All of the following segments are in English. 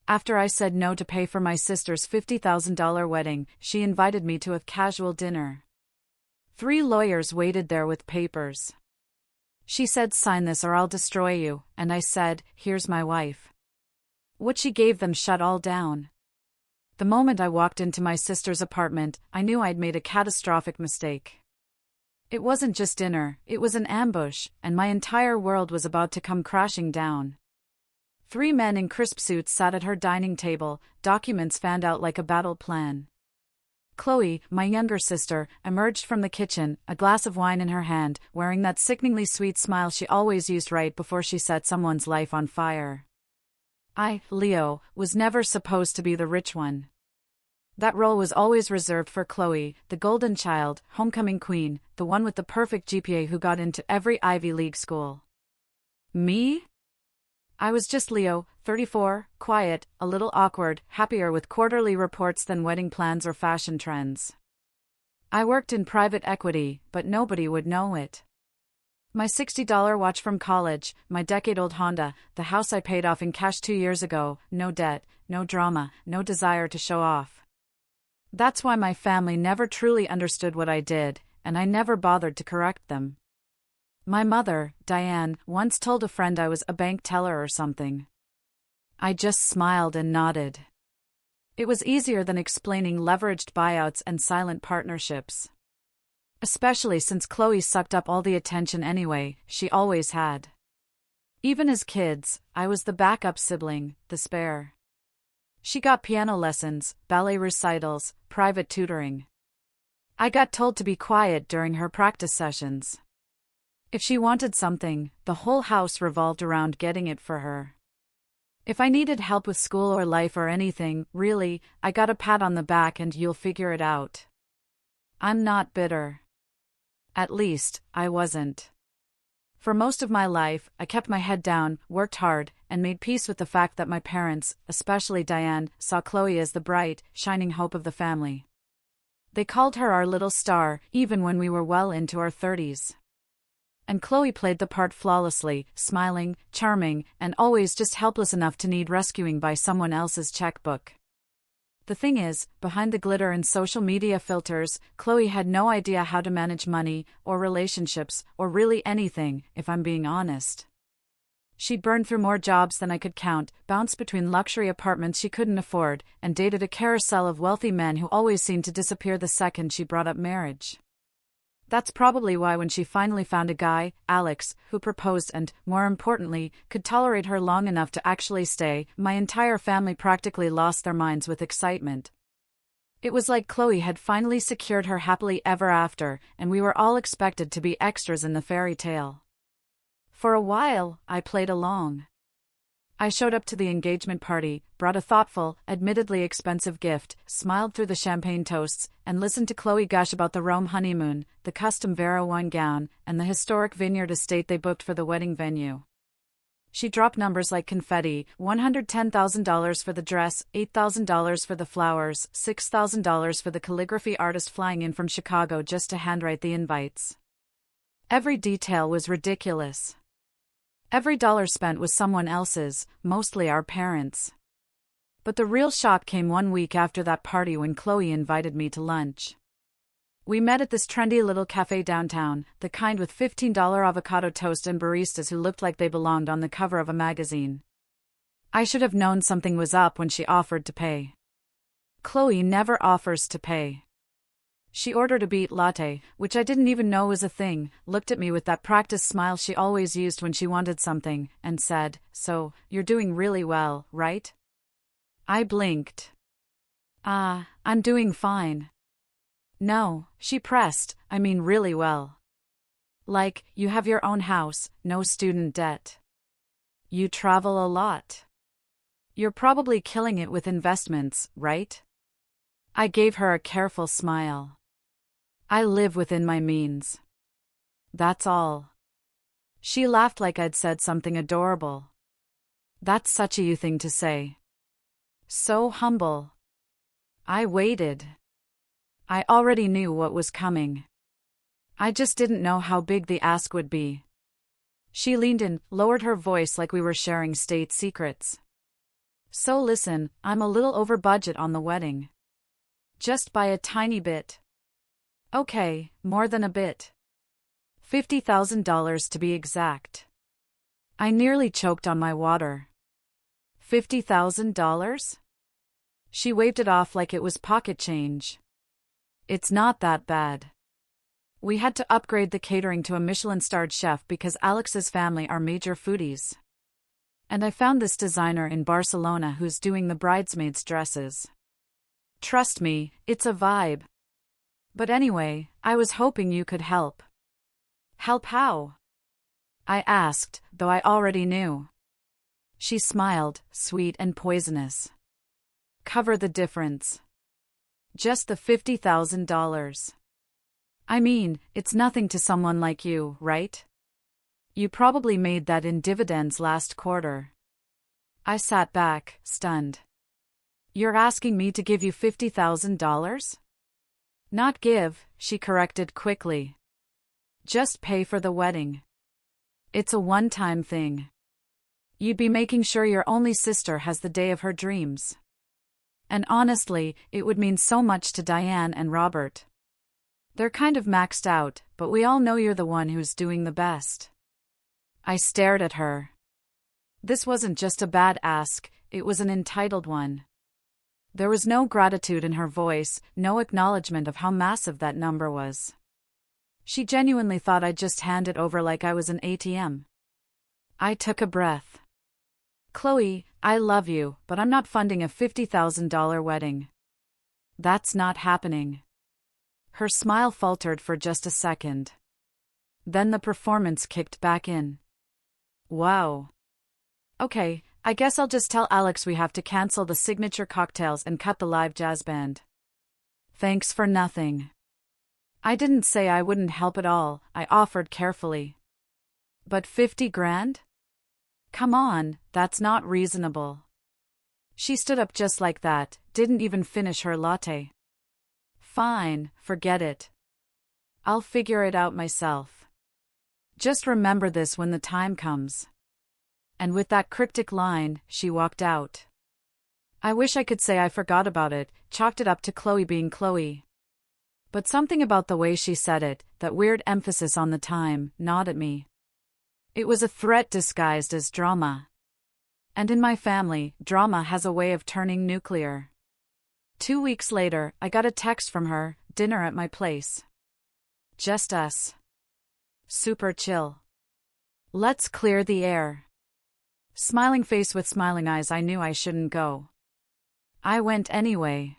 After I said no to pay for my sister's $50,000 wedding, she invited me to a casual dinner. 3 lawyers waited there with papers. She said, "Sign this or I'll destroy you," and I said, "Here's my wife." What she gave them shut all down. The moment I walked into my sister's apartment, I knew I'd made a catastrophic mistake. It wasn't just dinner, it was an ambush, and my entire world was about to come crashing down. 3 men in crisp suits sat at her dining table, documents fanned out like a battle plan. Chloe, my younger sister, emerged from the kitchen, a glass of wine in her hand, wearing that sickeningly sweet smile she always used right before she set someone's life on fire. I, Leo, was never supposed to be the rich one. That role was always reserved for Chloe, the golden child, homecoming queen, the one with the perfect GPA who got into every Ivy League school. Me? I was just Leo, 34, quiet, a little awkward, happier with quarterly reports than wedding plans or fashion trends. I worked in private equity, but nobody would know it. My $60 watch from college, my decade-old Honda, the house I paid off in cash 2 years ago, no debt, no drama, no desire to show off. That's why my family never truly understood what I did, and I never bothered to correct them. My mother, Diane, once told a friend I was a bank teller or something. I just smiled and nodded. It was easier than explaining leveraged buyouts and silent partnerships. Especially since Chloe sucked up all the attention anyway, she always had. Even as kids, I was the backup sibling, the spare. She got piano lessons, ballet recitals, private tutoring. I got told to be quiet during her practice sessions. If she wanted something, the whole house revolved around getting it for her. If I needed help with school or life or anything, really, I got a pat on the back and "you'll figure it out." I'm not bitter. At least, I wasn't. For most of my life, I kept my head down, worked hard, and made peace with the fact that my parents, especially Diane, saw Chloe as the bright, shining hope of the family. They called her our little star, even when we were well into our 30s. And Chloe played the part flawlessly, smiling, charming, and always just helpless enough to need rescuing by someone else's checkbook. The thing is, behind the glitter and social media filters, Chloe had no idea how to manage money, or relationships, or really anything, if I'm being honest. She burned through more jobs than I could count, bounced between luxury apartments she couldn't afford, and dated a carousel of wealthy men who always seemed to disappear the second she brought up marriage. That's probably why when she finally found a guy, Alex, who proposed and, more importantly, could tolerate her long enough to actually stay, my entire family practically lost their minds with excitement. It was like Chloe had finally secured her happily ever after, and we were all expected to be extras in the fairy tale. For a while, I played along. I showed up to the engagement party, brought a thoughtful, admittedly expensive gift, smiled through the champagne toasts, and listened to Chloe gush about the Rome honeymoon, the custom Vera wine gown, and the historic vineyard estate they booked for the wedding venue. She dropped numbers like confetti: $110,000 for the dress, $8,000 for the flowers, $6,000 for the calligraphy artist flying in from Chicago just to handwrite the invites. Every detail was ridiculous. Every dollar spent was someone else's, mostly our parents'. But the real shock came 1 week after that party when Chloe invited me to lunch. We met at this trendy little cafe downtown, the kind with $15 avocado toast and baristas who looked like they belonged on the cover of a magazine. I should have known something was up when she offered to pay. Chloe never offers to pay. She ordered a beet latte, which I didn't even know was a thing, looked at me with that practiced smile she always used when she wanted something, and said, "So, you're doing really well, right?" I blinked. I'm doing fine." "No," she pressed, "I mean really well. Like, you have your own house, no student debt. You travel a lot. You're probably killing it with investments, right?" I gave her a careful smile. "I live within my means. That's all." She laughed like I'd said something adorable. "That's such a you thing to say. So humble." I waited. I already knew what was coming. I just didn't know how big the ask would be. She leaned in, lowered her voice like we were sharing state secrets. So listen, I'm a little over budget on the wedding. Just by a tiny bit. Okay, more than a bit. $50,000 to be exact. I nearly choked on my water. $50,000? She waved it off like it was pocket change. It's not that bad. We had to upgrade the catering to a Michelin-starred chef because Alex's family are major foodies. And I found this designer in Barcelona who's doing the bridesmaids' dresses. Trust me, it's a vibe. But anyway, I was hoping you could help. Help how? I asked, though I already knew. She smiled, sweet and poisonous. Cover the difference. Just the $50,000. I mean, it's nothing to someone like you, right? You probably made that in dividends last quarter. I sat back, stunned. You're asking me to give you $50,000? Not give, she corrected quickly. Just pay for the wedding. It's a one-time thing. You'd be making sure your only sister has the day of her dreams. And honestly, it would mean so much to Diane and Robert. They're kind of maxed out, but we all know you're the one who's doing the best. I stared at her. This wasn't just a bad ask, it was an entitled one. There was no gratitude in her voice, no acknowledgement of how massive that number was. She genuinely thought I'd just hand it over like I was an ATM. I took a breath. Chloe, I love you, but I'm not funding a $50,000 wedding. That's not happening. Her smile faltered for just a second. Then the performance kicked back in. Wow. Okay, I guess I'll just tell Alex we have to cancel the signature cocktails and cut the live jazz band. Thanks for nothing. I didn't say I wouldn't help at all, I offered carefully. But 50 grand? Come on, that's not reasonable. She stood up just like that, didn't even finish her latte. Fine, forget it. I'll figure it out myself. Just remember this when the time comes. And with that cryptic line, she walked out. I wish I could say I forgot about it, chalked it up to Chloe being Chloe. But something about the way she said it, that weird emphasis on the time, gnawed at me. It was a threat disguised as drama. And in my family, drama has a way of turning nuclear. 2 weeks later, I got a text from her, dinner at my place. Just us. Super chill. Let's clear the air. Smiling face with smiling eyes, I knew I shouldn't go. I went anyway.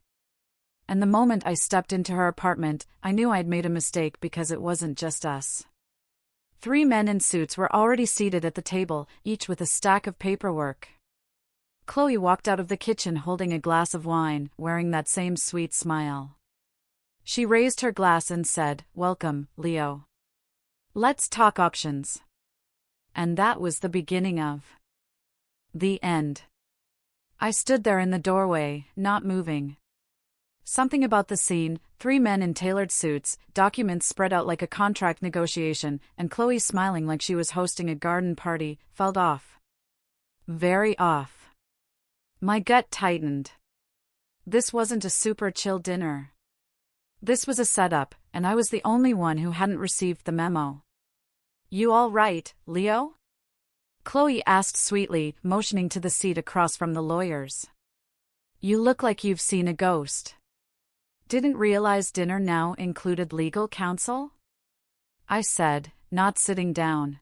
And the moment I stepped into her apartment, I knew I'd made a mistake because it wasn't just us. 3 men in suits were already seated at the table, each with a stack of paperwork. Chloe walked out of the kitchen holding a glass of wine, wearing that same sweet smile. She raised her glass and said, "Welcome, Leo. Let's talk options." And that was the beginning of the end. I stood there in the doorway, not moving. Something about the scene, 3 men in tailored suits, documents spread out like a contract negotiation, and Chloe smiling like she was hosting a garden party, felt off. Very off. My gut tightened. This wasn't a super chill dinner. This was a setup, and I was the only one who hadn't received the memo. You all right, Leo? Chloe asked sweetly, motioning to the seat across from the lawyers. You look like you've seen a ghost. Didn't realize dinner now included legal counsel? I said, not sitting down.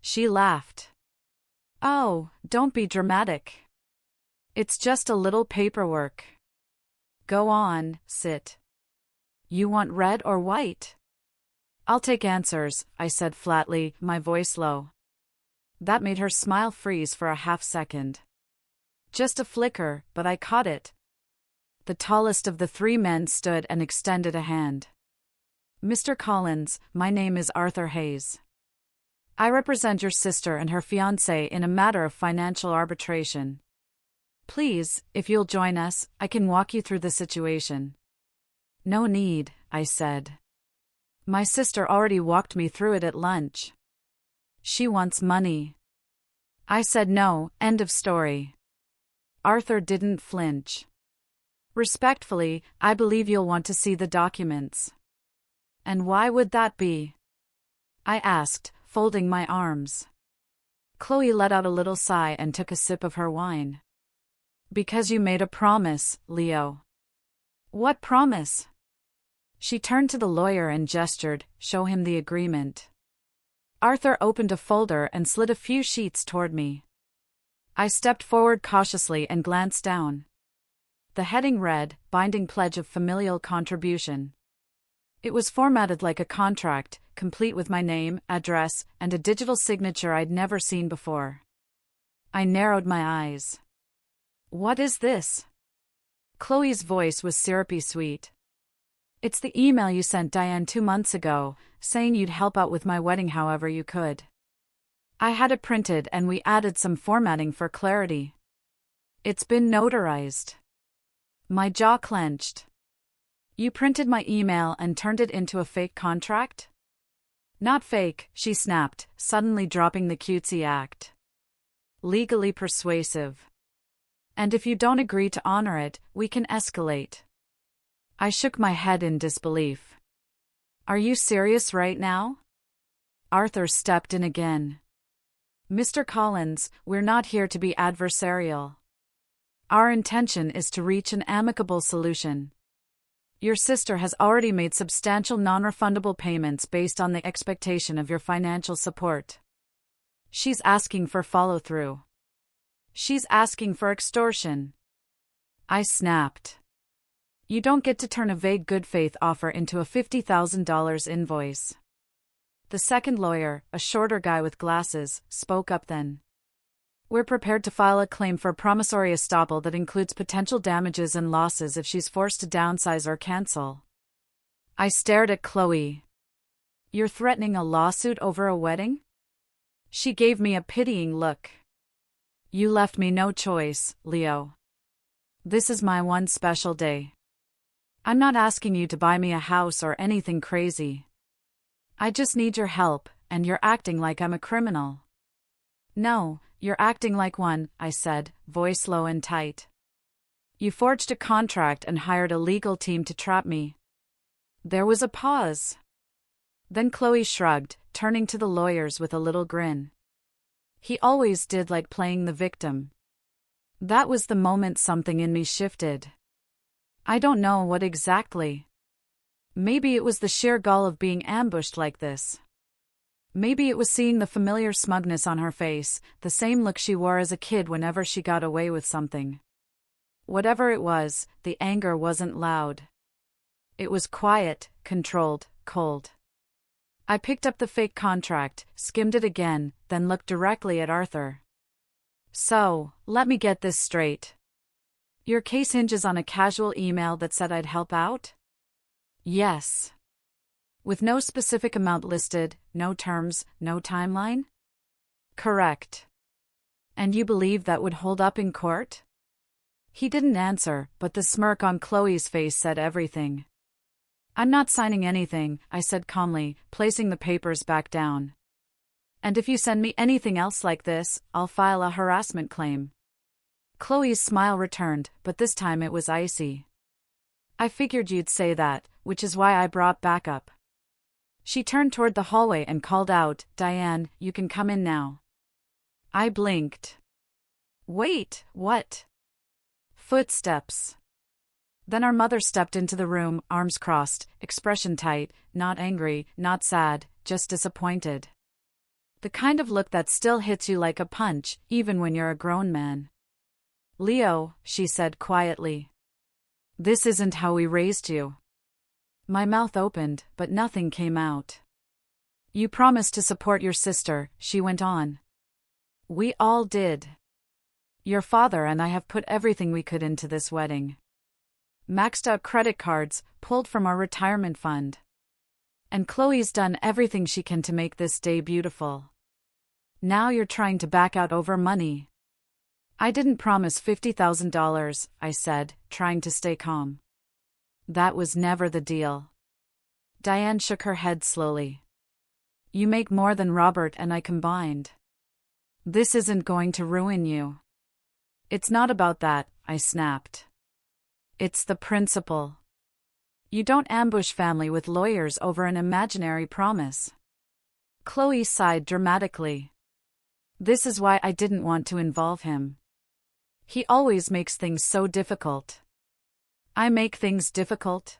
She laughed. Oh, don't be dramatic. It's just a little paperwork. Go on, sit. You want red or white? I'll take answers, I said flatly, my voice low. That made her smile freeze for a half second. Just a flicker, but I caught it. The tallest of the 3 men stood and extended a hand. Mr. Collins, my name is Arthur Hayes. I represent your sister and her fiancé in a matter of financial arbitration. Please, if you'll join us, I can walk you through the situation. No need, I said. My sister already walked me through it at lunch. She wants money. I said no, end of story. Arthur didn't flinch. Respectfully, I believe you'll want to see the documents. And why would that be? I asked, folding my arms. Chloe let out a little sigh and took a sip of her wine. Because you made a promise, Leo. What promise? She turned to the lawyer and gestured, show him the agreement. Arthur opened a folder and slid a few sheets toward me. I stepped forward cautiously and glanced down. The heading read, Binding Pledge of Familial Contribution. It was formatted like a contract, complete with my name, address, and a digital signature I'd never seen before. I narrowed my eyes. What is this? Chloe's voice was syrupy sweet. It's the email you sent Diane 2 months ago, saying you'd help out with my wedding however you could. I had it printed and we added some formatting for clarity. It's been notarized. My jaw clenched. You printed my email and turned it into a fake contract? Not fake, she snapped, suddenly dropping the cutesy act. Legally persuasive. And if you don't agree to honor it, we can escalate. I shook my head in disbelief. Are you serious right now? Arthur stepped in again. Mr. Collins, we're not here to be adversarial. Our intention is to reach an amicable solution. Your sister has already made substantial non-refundable payments based on the expectation of your financial support. She's asking for follow-through. She's asking for extortion. I snapped. You don't get to turn a vague good faith offer into a $50,000 invoice. The second lawyer, a shorter guy with glasses, spoke up then. We're prepared to file a claim for promissory estoppel that includes potential damages and losses if she's forced to downsize or cancel. I stared at Chloe. You're threatening a lawsuit over a wedding? She gave me a pitying look. You left me no choice, Leo. This is my one special day. I'm not asking you to buy me a house or anything crazy. I just need your help, and you're acting like I'm a criminal. No, you're acting like one, I said, voice low and tight. You forged a contract and hired a legal team to trap me. There was a pause. Then Chloe shrugged, turning to the lawyers with a little grin. He always did like playing the victim. That was the moment something in me shifted. I don't know what exactly. Maybe it was the sheer gall of being ambushed like this. Maybe it was seeing the familiar smugness on her face, the same look she wore as a kid whenever she got away with something. Whatever it was, the anger wasn't loud. It was quiet, controlled, cold. I picked up the fake contract, skimmed it again, then looked directly at Arthur. So, let me get this straight. Your case hinges on a casual email that said I'd help out? Yes. With no specific amount listed, no terms, no timeline? Correct. And you believe that would hold up in court? He didn't answer, but the smirk on Chloe's face said everything. I'm not signing anything, I said calmly, placing the papers back down. And if you send me anything else like this, I'll file a harassment claim. Chloe's smile returned, but this time it was icy. I figured you'd say that, which is why I brought backup. She turned toward the hallway and called out, Diane, you can come in now. I blinked. Wait, what? Footsteps. Then our mother stepped into the room, arms crossed, expression tight, not angry, not sad, just disappointed. The kind of look that still hits you like a punch, even when you're a grown man. Leo, she said quietly. This isn't how we raised you. My mouth opened, but nothing came out. You promised to support your sister, she went on. We all did. Your father and I have put everything we could into this wedding. Maxed out credit cards, pulled from our retirement fund. And Chloe's done everything she can to make this day beautiful. Now you're trying to back out over money. I didn't promise $50,000, I said, trying to stay calm. That was never the deal. Diane shook her head slowly. You make more than Robert and I combined. This isn't going to ruin you. It's not about that, I snapped. It's the principle. You don't ambush family with lawyers over an imaginary promise. Chloe sighed dramatically. This is why I didn't want to involve him. He always makes things so difficult. I make things difficult?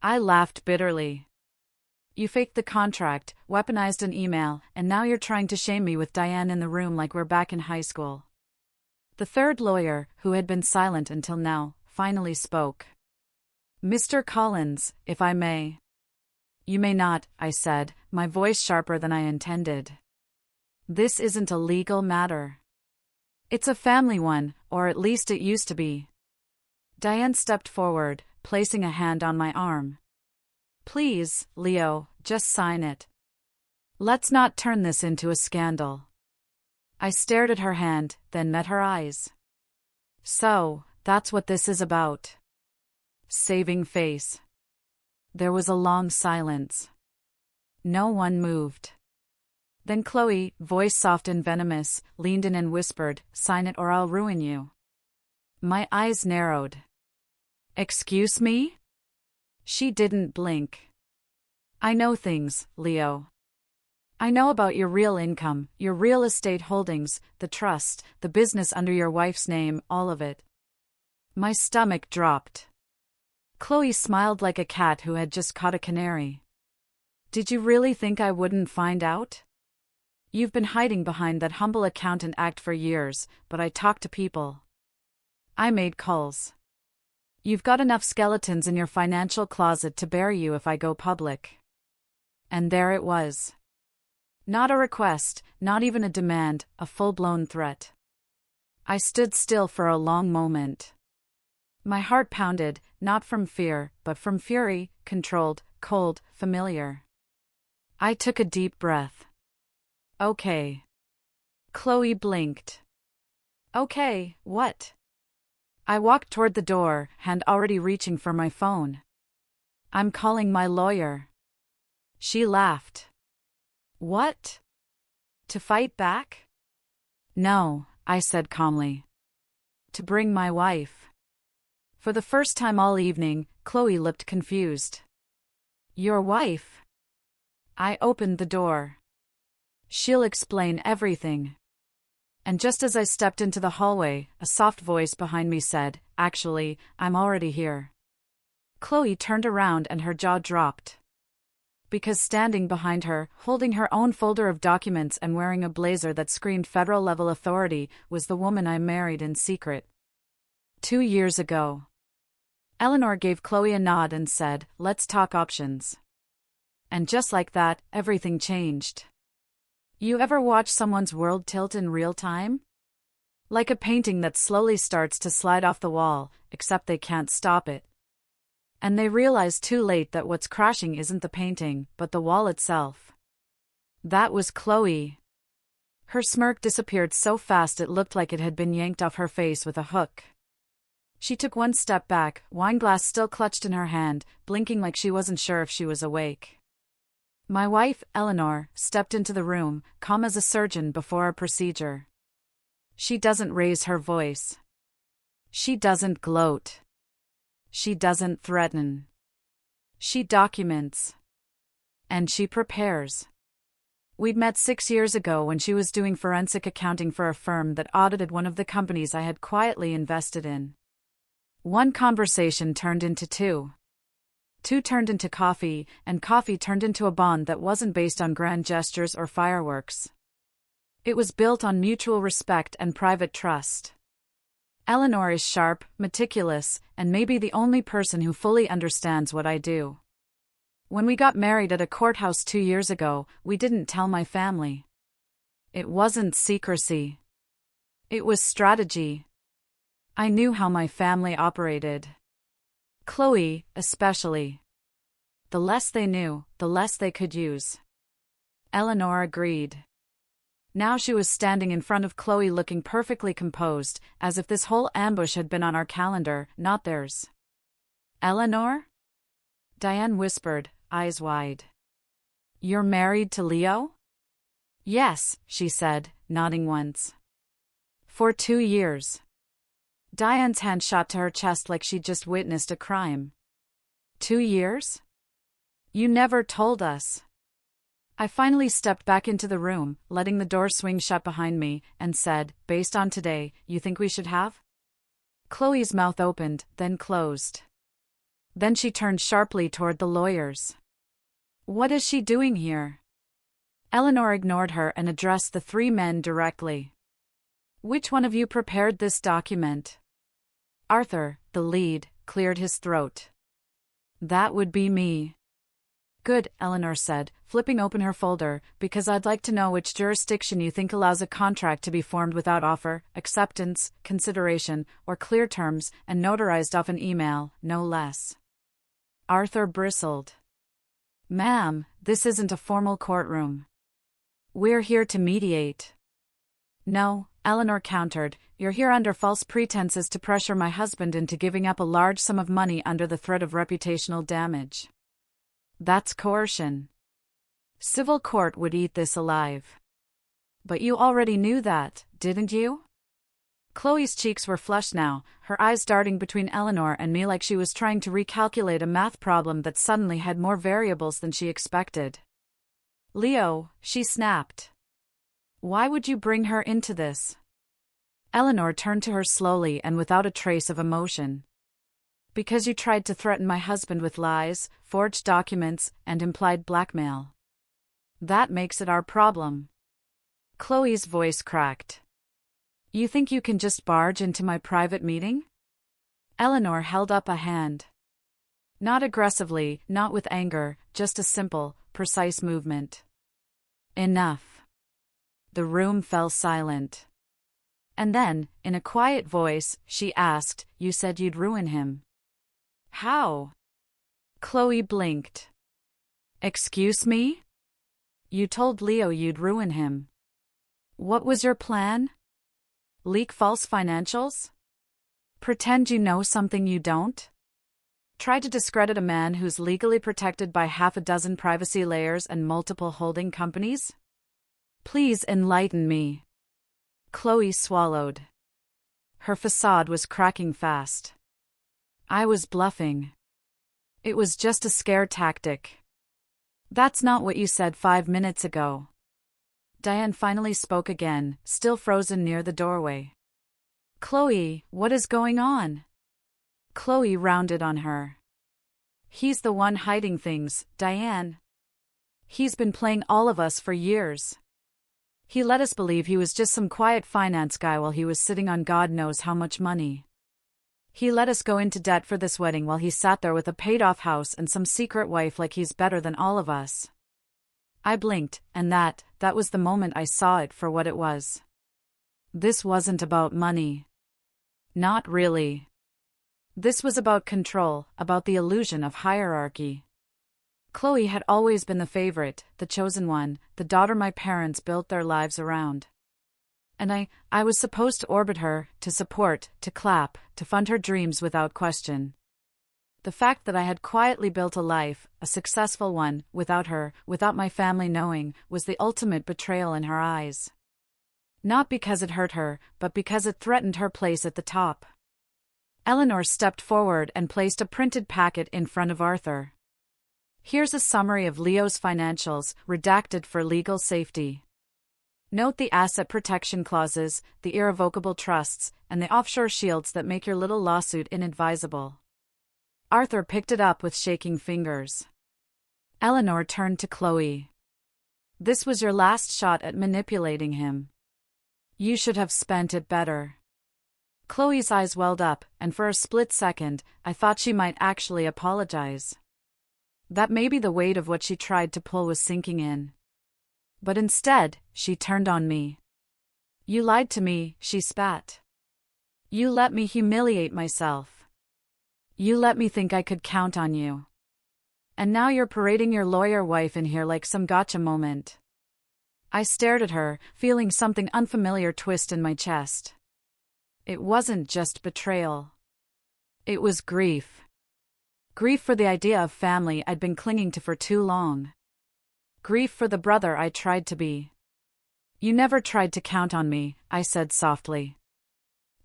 I laughed bitterly. You faked the contract, weaponized an email, and now you're trying to shame me with Diane in the room like we're back in high school. The third lawyer, who had been silent until now, finally spoke. Mr. Collins, if I may. You may not, I said, my voice sharper than I intended. This isn't a legal matter. It's a family one, or at least it used to be. Diane stepped forward, placing a hand on my arm. Please, Leo, just sign it. Let's not turn this into a scandal. I stared at her hand, then met her eyes. So, that's what this is about. Saving face. There was a long silence. No one moved. Then Chloe, voice soft and venomous, leaned in and whispered, sign it or I'll ruin you. My eyes narrowed. Excuse me? She didn't blink. I know things, Leo. I know about your real income, your real estate holdings, the trust, the business under your wife's name, all of it. My stomach dropped. Chloe smiled like a cat who had just caught a canary. Did you really think I wouldn't find out? You've been hiding behind that humble accountant act for years, but I talk to people. I made calls. You've got enough skeletons in your financial closet to bury you if I go public. And there it was. Not a request, not even a demand, a full-blown threat. I stood still for a long moment. My heart pounded, not from fear, but from fury, controlled, cold, familiar. I took a deep breath. Okay. Chloe blinked. Okay, what? I walked toward the door, hand already reaching for my phone. I'm calling my lawyer. She laughed. What? To fight back? No, I said calmly. To bring my wife. For the first time all evening, Chloe looked confused. Your wife? I opened the door. She'll explain everything. And just as I stepped into the hallway, a soft voice behind me said, Actually, I'm already here. Chloe turned around and her jaw dropped. Because standing behind her, holding her own folder of documents and wearing a blazer that screamed federal-level authority, was the woman I married in secret. 2 years ago. Eleanor gave Chloe a nod and said, Let's talk options. And just like that, everything changed. You ever watch someone's world tilt in real time? Like a painting that slowly starts to slide off the wall, except they can't stop it. And they realize too late that what's crashing isn't the painting, but the wall itself. That was Chloe. Her smirk disappeared so fast it looked like it had been yanked off her face with a hook. She took one step back, wineglass still clutched in her hand, blinking like she wasn't sure if she was awake. My wife, Eleanor, stepped into the room, calm as a surgeon before a procedure. She doesn't raise her voice. She doesn't gloat. She doesn't threaten. She documents. And she prepares. We'd met 6 years ago when she was doing forensic accounting for a firm that audited one of the companies I had quietly invested in. One conversation turned into two. Two turned into coffee, and coffee turned into a bond that wasn't based on grand gestures or fireworks. It was built on mutual respect and private trust. Eleanor is sharp, meticulous, and maybe the only person who fully understands what I do. When we got married at a courthouse 2 years ago, we didn't tell my family. It wasn't secrecy. It was strategy. I knew how my family operated. Chloe, especially. The less they knew, the less they could use. Eleanor agreed. Now she was standing in front of Chloe looking perfectly composed, as if this whole ambush had been on our calendar, not theirs. Eleanor? Diane whispered, eyes wide. You're married to Leo? Yes, she said, nodding once. For 2 years. Diane's hand shot to her chest like she'd just witnessed a crime. 2 years? You never told us. I finally stepped back into the room, letting the door swing shut behind me, and said, based on today, you think we should have? Chloe's mouth opened, then closed. Then she turned sharply toward the lawyers. What is she doing here? Eleanor ignored her and addressed the 3 men directly. Which one of you prepared this document? Arthur, the lead, cleared his throat. That would be me. Good, Eleanor said, flipping open her folder, because I'd like to know which jurisdiction you think allows a contract to be formed without offer, acceptance, consideration, or clear terms, and notarized off an email, no less. Arthur bristled. Ma'am, this isn't a formal courtroom. We're here to mediate. No, Eleanor countered, you're here under false pretenses to pressure my husband into giving up a large sum of money under the threat of reputational damage. That's coercion. Civil court would eat this alive. But you already knew that, didn't you? Chloe's cheeks were flushed now, her eyes darting between Eleanor and me like she was trying to recalculate a math problem that suddenly had more variables than she expected. Leo, she snapped. Why would you bring her into this? Eleanor turned to her slowly and without a trace of emotion. Because you tried to threaten my husband with lies, forged documents, and implied blackmail. That makes it our problem. Chloe's voice cracked. You think you can just barge into my private meeting? Eleanor held up a hand. Not aggressively, not with anger, just a simple, precise movement. Enough. The room fell silent. And then, in a quiet voice, she asked, You said you'd ruin him. How? Chloe blinked. Excuse me? You told Leo you'd ruin him. What was your plan? Leak false financials? Pretend you know something you don't? Try to discredit a man who's legally protected by 6 privacy layers and multiple holding companies? Please enlighten me. Chloe swallowed. Her facade was cracking fast. I was bluffing. It was just a scare tactic. That's not what you said 5 minutes ago. Diane finally spoke again, still frozen near the doorway. Chloe, what is going on? Chloe rounded on her. He's the one hiding things, Diane. He's been playing all of us for years. He let us believe he was just some quiet finance guy while he was sitting on God knows how much money. He let us go into debt for this wedding while he sat there with a paid-off house and some secret wife like he's better than all of us. I blinked, and that was the moment I saw it for what it was. This wasn't about money. Not really. This was about control, about the illusion of hierarchy. Chloe had always been the favorite, the chosen one, the daughter my parents built their lives around. And I was supposed to orbit her, to support, to clap, to fund her dreams without question. The fact that I had quietly built a life, a successful one, without her, without my family knowing, was the ultimate betrayal in her eyes. Not because it hurt her, but because it threatened her place at the top. Eleanor stepped forward and placed a printed packet in front of Arthur. Here's a summary of Leo's financials, redacted for legal safety. Note the asset protection clauses, the irrevocable trusts, and the offshore shields that make your little lawsuit inadvisable. Arthur picked it up with shaking fingers. Eleanor turned to Chloe. This was your last shot at manipulating him. You should have spent it better. Chloe's eyes welled up, and for a split second, I thought she might actually apologize. That maybe the weight of what she tried to pull was sinking in. But instead, she turned on me. You lied to me, she spat. You let me humiliate myself. You let me think I could count on you. And now you're parading your lawyer wife in here like some gotcha moment. I stared at her, feeling something unfamiliar twist in my chest. It wasn't just betrayal. It was grief. Grief for the idea of family I'd been clinging to for too long. Grief for the brother I tried to be. You never tried to count on me, I said softly.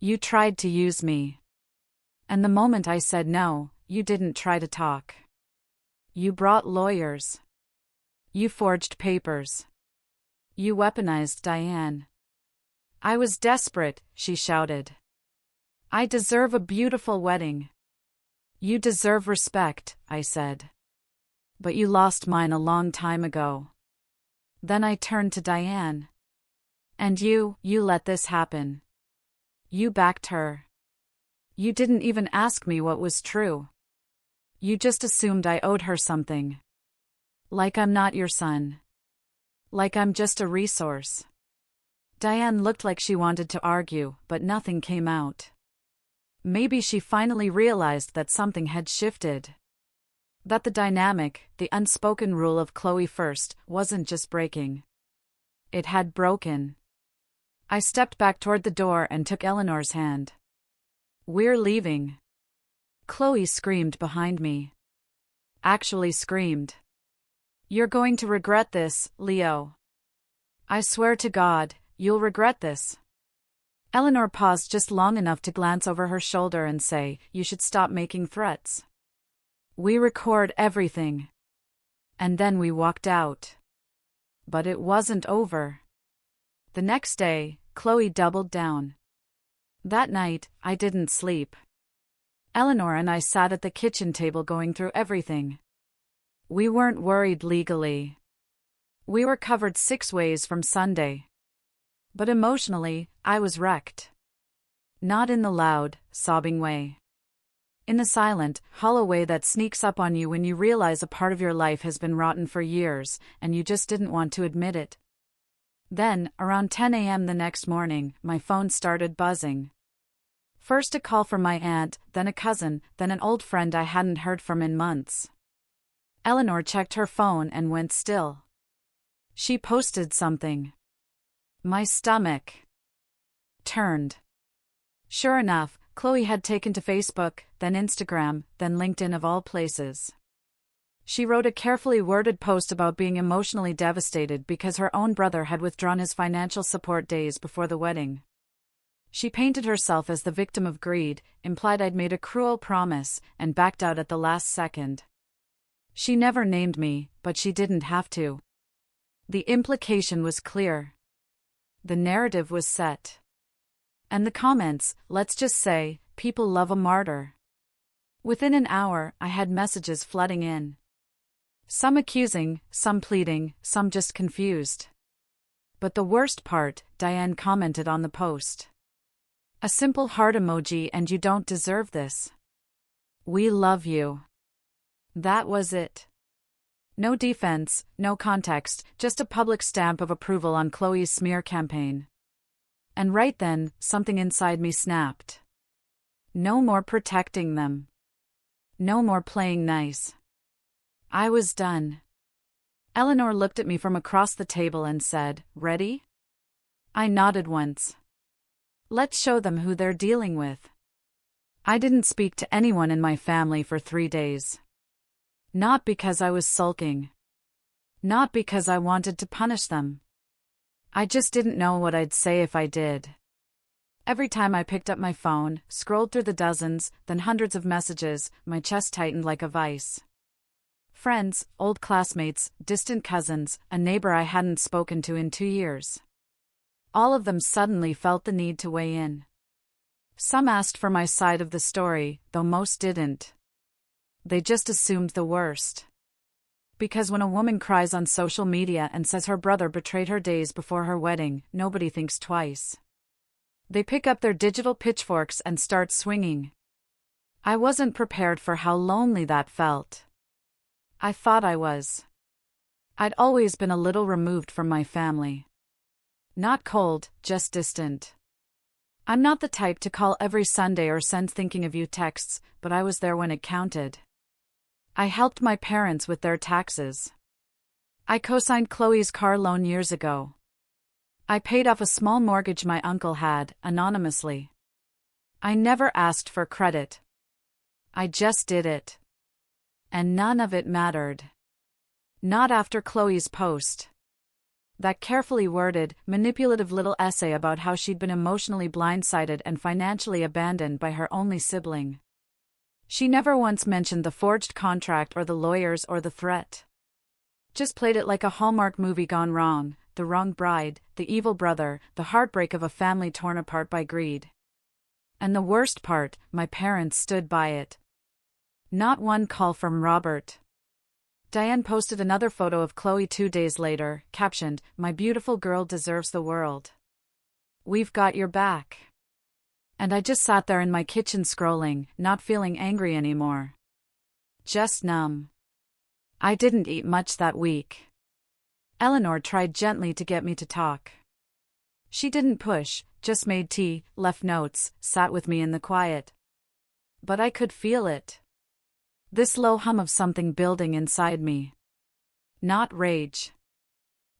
You tried to use me. And the moment I said no, you didn't try to talk. You brought lawyers. You forged papers. You weaponized Diane. I was desperate, she shouted. I deserve a beautiful wedding. You deserve respect, I said. But you lost mine a long time ago. Then I turned to Diane. And you let this happen. You backed her. You didn't even ask me what was true. You just assumed I owed her something. Like I'm not your son. Like I'm just a resource. Diane looked like she wanted to argue, but nothing came out. Maybe she finally realized that something had shifted. That the dynamic, the unspoken rule of Chloe first, wasn't just breaking. It had broken. I stepped back toward the door and took Eleanor's hand. We're leaving. Chloe screamed behind me. Actually screamed. You're going to regret this, Leo. I swear to God, you'll regret this. Eleanor paused just long enough to glance over her shoulder and say, You should stop making threats. We record everything. And then we walked out. But it wasn't over. The next day, Chloe doubled down. That night, I didn't sleep. Eleanor and I sat at the kitchen table going through everything. We weren't worried legally. We were covered 6 ways from Sunday. But emotionally, I was wrecked. Not in the loud, sobbing way. In the silent, hollow way that sneaks up on you when you realize a part of your life has been rotten for years, and you just didn't want to admit it. Then, around 10 a.m. the next morning, my phone started buzzing. First a call from my aunt, then a cousin, then an old friend I hadn't heard from in months. Eleanor checked her phone and went still. She posted something. My stomach turned. Sure enough, Chloe had taken to Facebook, then Instagram, then LinkedIn of all places. She wrote a carefully worded post about being emotionally devastated because her own brother had withdrawn his financial support days before the wedding. She painted herself as the victim of greed, implied I'd made a cruel promise, and backed out at the last second. She never named me, but she didn't have to. The implication was clear. The narrative was set. And the comments, let's just say, people love a martyr. Within an hour, I had messages flooding in. Some accusing, some pleading, some just confused. But the worst part, Diane commented on the post. A simple heart emoji and you don't deserve this. We love you. That was it. No defense, no context, just a public stamp of approval on Chloe's smear campaign. And right then, something inside me snapped. No more protecting them. No more playing nice. I was done. Eleanor looked at me from across the table and said, Ready? I nodded once. Let's show them who they're dealing with. I didn't speak to anyone in my family for 3 days. Not because I was sulking. Not because I wanted to punish them. I just didn't know what I'd say if I did. Every time I picked up my phone, scrolled through the dozens, then hundreds of messages, my chest tightened like a vice. Friends, old classmates, distant cousins, a neighbor I hadn't spoken to in 2 years. All of them suddenly felt the need to weigh in. Some asked for my side of the story, though most didn't. They just assumed the worst. Because when a woman cries on social media and says her brother betrayed her days before her wedding, nobody thinks twice. They pick up their digital pitchforks and start swinging. I wasn't prepared for how lonely that felt. I thought I was. I'd always been a little removed from my family. Not cold, just distant. I'm not the type to call every Sunday or send thinking of you texts, but I was there when it counted. I helped my parents with their taxes. I co-signed Chloe's car loan years ago. I paid off a small mortgage my uncle had, anonymously. I never asked for credit. I just did it. And none of it mattered. Not after Chloe's post. That carefully worded, manipulative little essay about how she'd been emotionally blindsided and financially abandoned by her only sibling. She never once mentioned the forged contract or the lawyers or the threat. Just played it like a Hallmark movie gone wrong, the wrong bride, the evil brother, the heartbreak of a family torn apart by greed. And the worst part, my parents stood by it. Not one call from Robert. Diane posted another photo of Chloe 2 days later, captioned, "My beautiful girl deserves the world. We've got your back." And I just sat there in my kitchen scrolling, not feeling angry anymore. Just numb. I didn't eat much that week. Eleanor tried gently to get me to talk. She didn't push, just made tea, left notes, sat with me in the quiet. But I could feel it. This low hum of something building inside me. Not rage.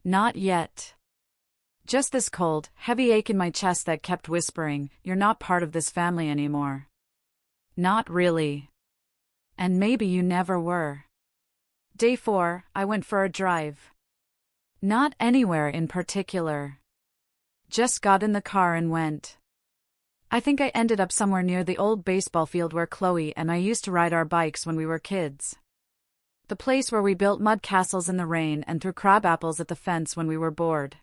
Not yet. Just this cold, heavy ache in my chest that kept whispering, "You're not part of this family anymore." Not really. And maybe you never were. Day 4, I went for a drive. Not anywhere in particular. Just got in the car and went. I think I ended up somewhere near the old baseball field where Chloe and I used to ride our bikes when we were kids. The place where we built mud castles in the rain and threw crab apples at the fence when we were bored.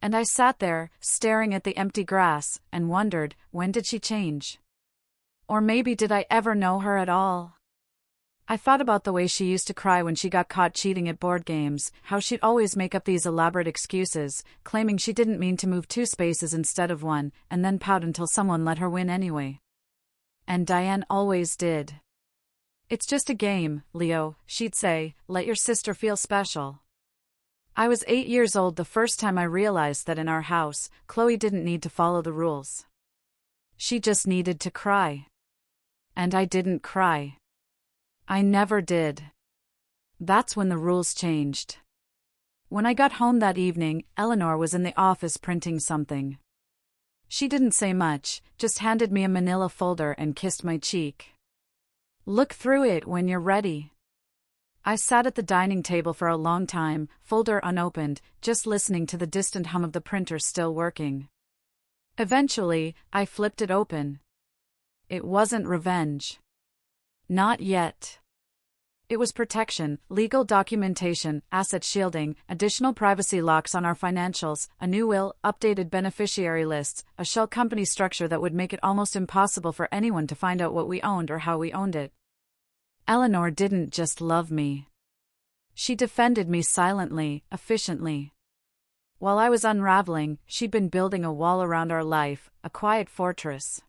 And I sat there, staring at the empty grass, and wondered, when did she change? Or maybe did I ever know her at all? I thought about the way she used to cry when she got caught cheating at board games, how she'd always make up these elaborate excuses, claiming she didn't mean to move 2 spaces instead of 1, and then pout until someone let her win anyway. And Diane always did. "It's just a game, Leo," she'd say, "let your sister feel special." I was 8 years old the first time I realized that in our house, Chloe didn't need to follow the rules. She just needed to cry. And I didn't cry. I never did. That's when the rules changed. When I got home that evening, Eleanor was in the office printing something. She didn't say much, just handed me a manila folder and kissed my cheek. "Look through it when you're ready." I sat at the dining table for a long time, folder unopened, just listening to the distant hum of the printer still working. Eventually, I flipped it open. It wasn't revenge. Not yet. It was protection, legal documentation, asset shielding, additional privacy locks on our financials, a new will, updated beneficiary lists, a shell company structure that would make it almost impossible for anyone to find out what we owned or how we owned it. Eleanor didn't just love me. She defended me silently, efficiently. While I was unraveling, she'd been building a wall around our life, a quiet fortress.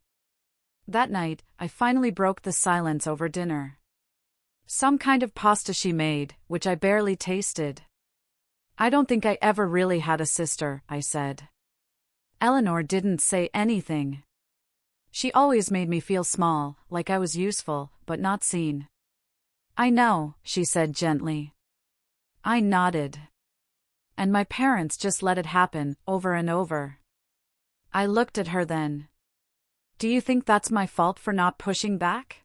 That night, I finally broke the silence over dinner. Some kind of pasta she made, which I barely tasted. "I don't think I ever really had a sister," I said. Eleanor didn't say anything. She always made me feel small, like I was useful, but not seen. "I know," she said gently. I nodded. And my parents just let it happen, over and over. I looked at her then. "Do you think that's my fault for not pushing back?"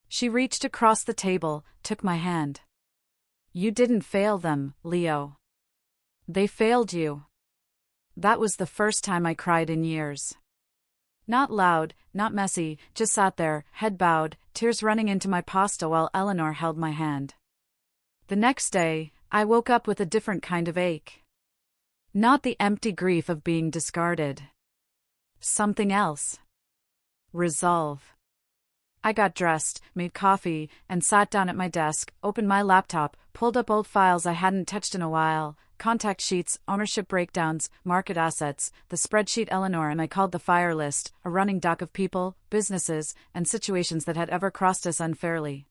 She reached across the table, took my hand. "You didn't fail them, Leo. They failed you." That was the first time I cried in years. Not loud, not messy, just sat there, head bowed, tears running into my pasta while Eleanor held my hand. The next day, I woke up with a different kind of ache. Not the empty grief of being discarded. Something else. Resolve. I got dressed, made coffee, and sat down at my desk, opened my laptop, pulled up old files I hadn't touched in a while, contact sheets, ownership breakdowns, market assets, the spreadsheet Eleanor and I called the fire list, a running doc of people, businesses, and situations that had ever crossed us unfairly.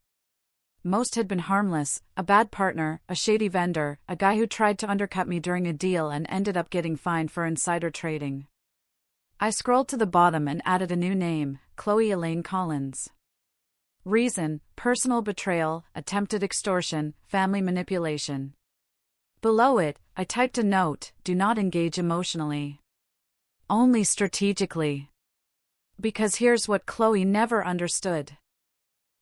Most had been harmless: a bad partner, a shady vendor, a guy who tried to undercut me during a deal and ended up getting fined for insider trading. I scrolled to the bottom and added a new name, Chloe Elaine Collins. Reason: personal betrayal, attempted extortion, family manipulation. Below it, I typed a note: do not engage emotionally. Only strategically. Because here's what Chloe never understood.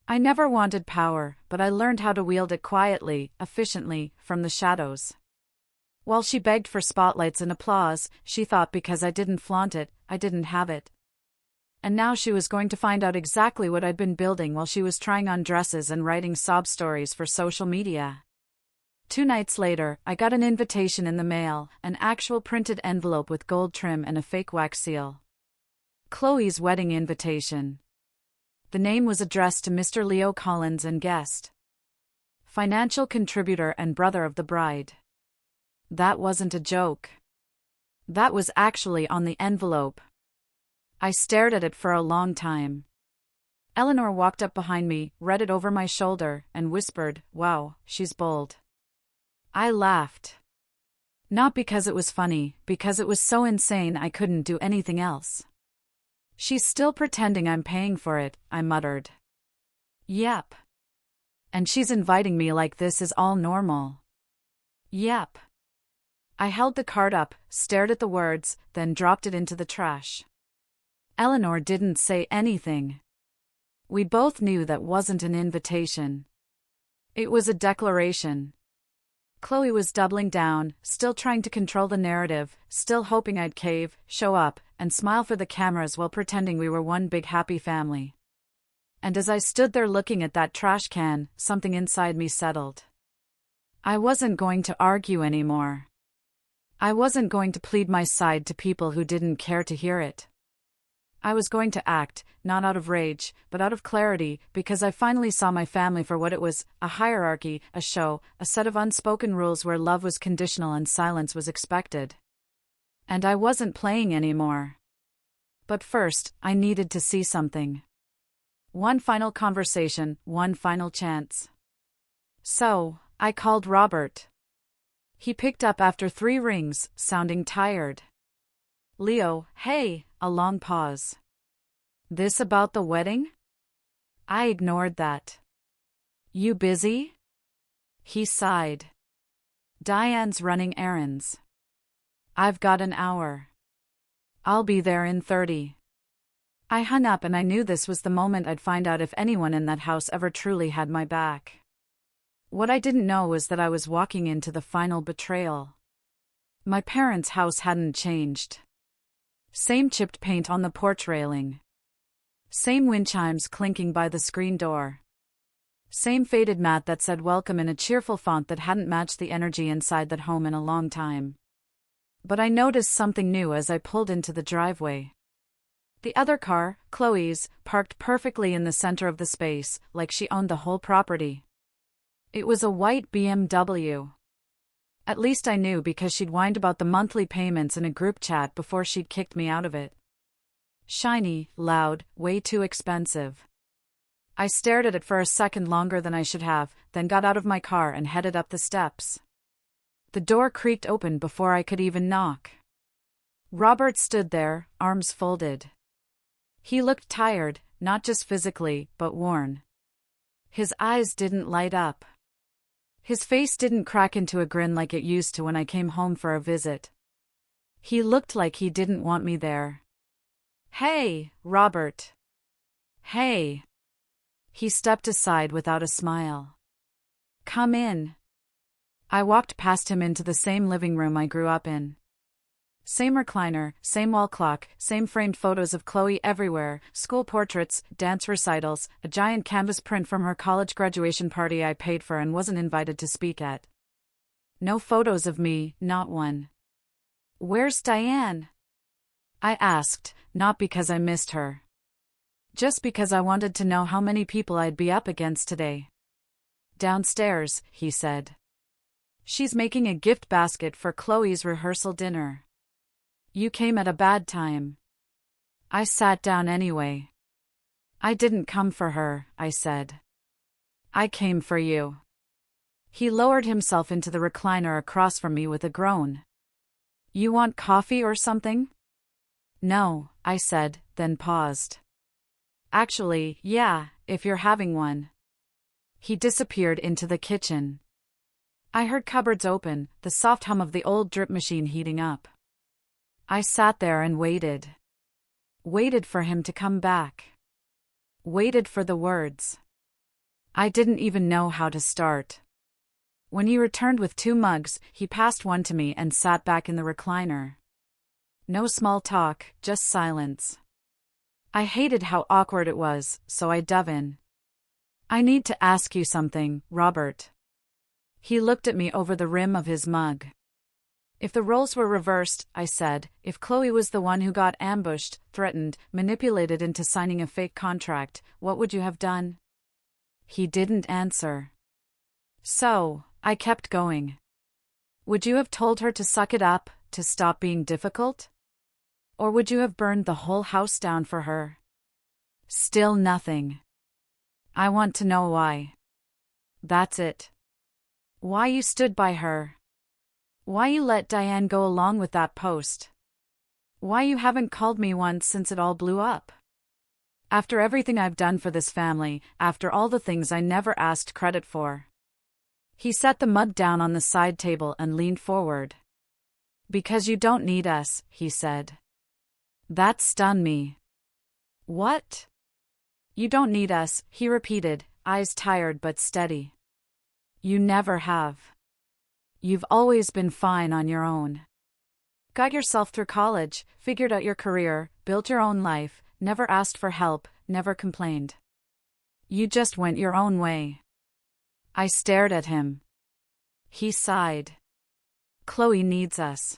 I never wanted power, but I learned how to wield it quietly, efficiently, from the shadows. While she begged for spotlights and applause, she thought because I didn't flaunt it, I didn't have it. And now she was going to find out exactly what I'd been building while she was trying on dresses and writing sob stories for social media. 2 nights later, I got an invitation in the mail, an actual printed envelope with gold trim and a fake wax seal. Chloe's wedding invitation. The name was addressed to Mr. Leo Collins and guest. Financial contributor and brother of the bride. That wasn't a joke. That was actually on the envelope. I stared at it for a long time. Eleanor walked up behind me, read it over my shoulder, and whispered, "Wow, she's bold." I laughed. Not because it was funny, because it was so insane I couldn't do anything else. "She's still pretending I'm paying for it," I muttered. "Yep. And she's inviting me like this is all normal." "Yep." I held the card up, stared at the words, then dropped it into the trash. Eleanor didn't say anything. We both knew that wasn't an invitation. It was a declaration. Chloe was doubling down, still trying to control the narrative, still hoping I'd cave, show up, and smile for the cameras while pretending we were one big happy family. And as I stood there looking at that trash can, something inside me settled. I wasn't going to argue anymore. I wasn't going to plead my side to people who didn't care to hear it. I was going to act, not out of rage, but out of clarity, because I finally saw my family for what it was, a hierarchy, a show, a set of unspoken rules where love was conditional and silence was expected. And I wasn't playing anymore. But first, I needed to see something. One final conversation, one final chance. So, I called Robert. He picked up after 3 rings, sounding tired. "Leo, hey," a long pause. "This about the wedding?" I ignored that. "You busy?" He sighed. "Diane's running errands. I've got an hour. I'll be there in 30. I hung up and I knew this was the moment I'd find out if anyone in that house ever truly had my back. What I didn't know was that I was walking into the final betrayal. My parents' house hadn't changed. Same chipped paint on the porch railing. Same wind chimes clinking by the screen door. Same faded mat that said welcome in a cheerful font that hadn't matched the energy inside that home in a long time. But I noticed something new as I pulled into the driveway. The other car, Chloe's, parked perfectly in the center of the space, like she owned the whole property. It was a white BMW. At least I knew because she'd whined about the monthly payments in a group chat before she'd kicked me out of it. Shiny, loud, way too expensive. I stared at it for a second longer than I should have, then got out of my car and headed up the steps. The door creaked open before I could even knock. Robert stood there, arms folded. He looked tired, not just physically, but worn. His eyes didn't light up. His face didn't crack into a grin like it used to when I came home for a visit. He looked like he didn't want me there. "Hey, Robert." "Hey." He stepped aside without a smile. "Come in." I walked past him into the same living room I grew up in. Same recliner, same wall clock, same framed photos of Chloe everywhere, school portraits, dance recitals, a giant canvas print from her college graduation party I paid for and wasn't invited to speak at. No photos of me, not one. "Where's Diane?" I asked, not because I missed her. Just because I wanted to know how many people I'd be up against today. "Downstairs," he said. "She's making a gift basket for Chloe's rehearsal dinner." "You came at a bad time." I sat down anyway. "I didn't come for her," I said. "I came for you." He lowered himself into the recliner across from me with a groan. "You want coffee or something?" "No," I said, then paused. "Actually, yeah, if you're having one." He disappeared into the kitchen. I heard cupboards open, the soft hum of the old drip machine heating up. I sat there and waited. Waited for him to come back. Waited for the words. I didn't even know how to start. When he returned with 2 mugs, he passed one to me and sat back in the recliner. No small talk, just silence. I hated how awkward it was, so I dove in. "I need to ask you something, Robert." He looked at me over the rim of his mug. "If the roles were reversed," I said, "if Chloe was the one who got ambushed, threatened, manipulated into signing a fake contract, what would you have done?" He didn't answer. So, I kept going. "Would you have told her to suck it up, to stop being difficult? Or would you have burned the whole house down for her?" Still nothing. "I want to know why." "That's it. Why you stood by her. Why you let Diane go along with that post. Why you haven't called me once since it all blew up. After everything I've done for this family, after all the things I never asked credit for." He set the mug down on the side table and leaned forward. "Because you don't need us," he said. That stunned me. "What?" "You don't need us," he repeated, eyes tired but steady. "You never have. You've always been fine on your own. Got yourself through college, figured out your career, built your own life, never asked for help, never complained. You just went your own way." I stared at him. He sighed. "Chloe needs us.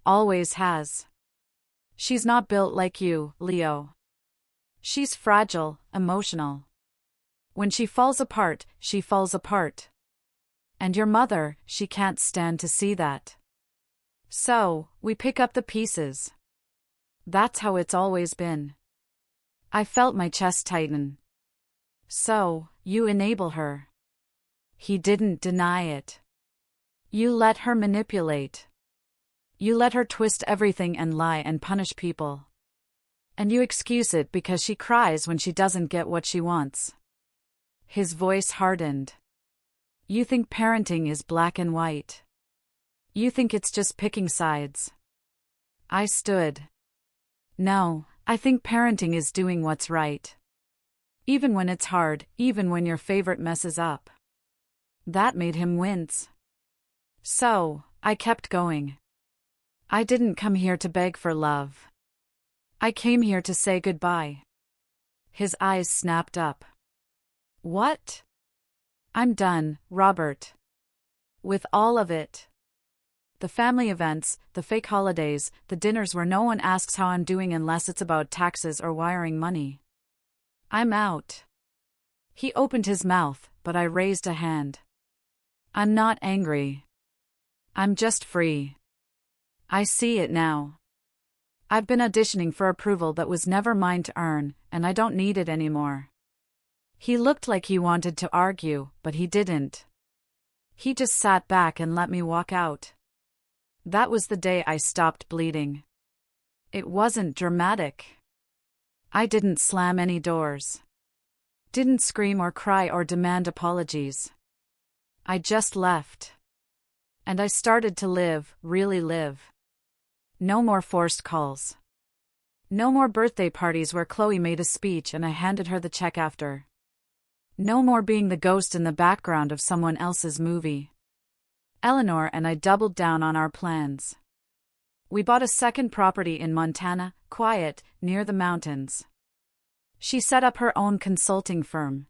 Always has. She's not built like you, Leo. She's fragile, emotional. When she falls apart, she falls apart. And your mother, she can't stand to see that. So, we pick up the pieces. That's how it's always been." I felt my chest tighten. "So, you enable her." He didn't deny it. "You let her manipulate. You let her twist everything and lie and punish people. And you excuse it because she cries when she doesn't get what she wants." His voice hardened. "You think parenting is black and white. You think it's just picking sides." I stood. "No, I think parenting is doing what's right. Even when it's hard, even when your favorite messes up." That made him wince. So, I kept going. "I didn't come here to beg for love. I came here to say goodbye." His eyes snapped up. "What?" "I'm done, Robert. With all of it. The family events, the fake holidays, the dinners where no one asks how I'm doing unless it's about taxes or wiring money. I'm out." He opened his mouth, but I raised a hand. "I'm not angry. I'm just free. I see it now. I've been auditioning for approval that was never mine to earn, and I don't need it anymore." He looked like he wanted to argue, but he didn't. He just sat back and let me walk out. That was the day I stopped bleeding. It wasn't dramatic. I didn't slam any doors. Didn't scream or cry or demand apologies. I just left. And I started to live, really live. No more forced calls. No more birthday parties where Chloe made a speech and I handed her the check after. No more being the ghost in the background of someone else's movie. Eleanor and I doubled down on our plans. We bought a second property in Montana, quiet, near the mountains. She set up her own consulting firm.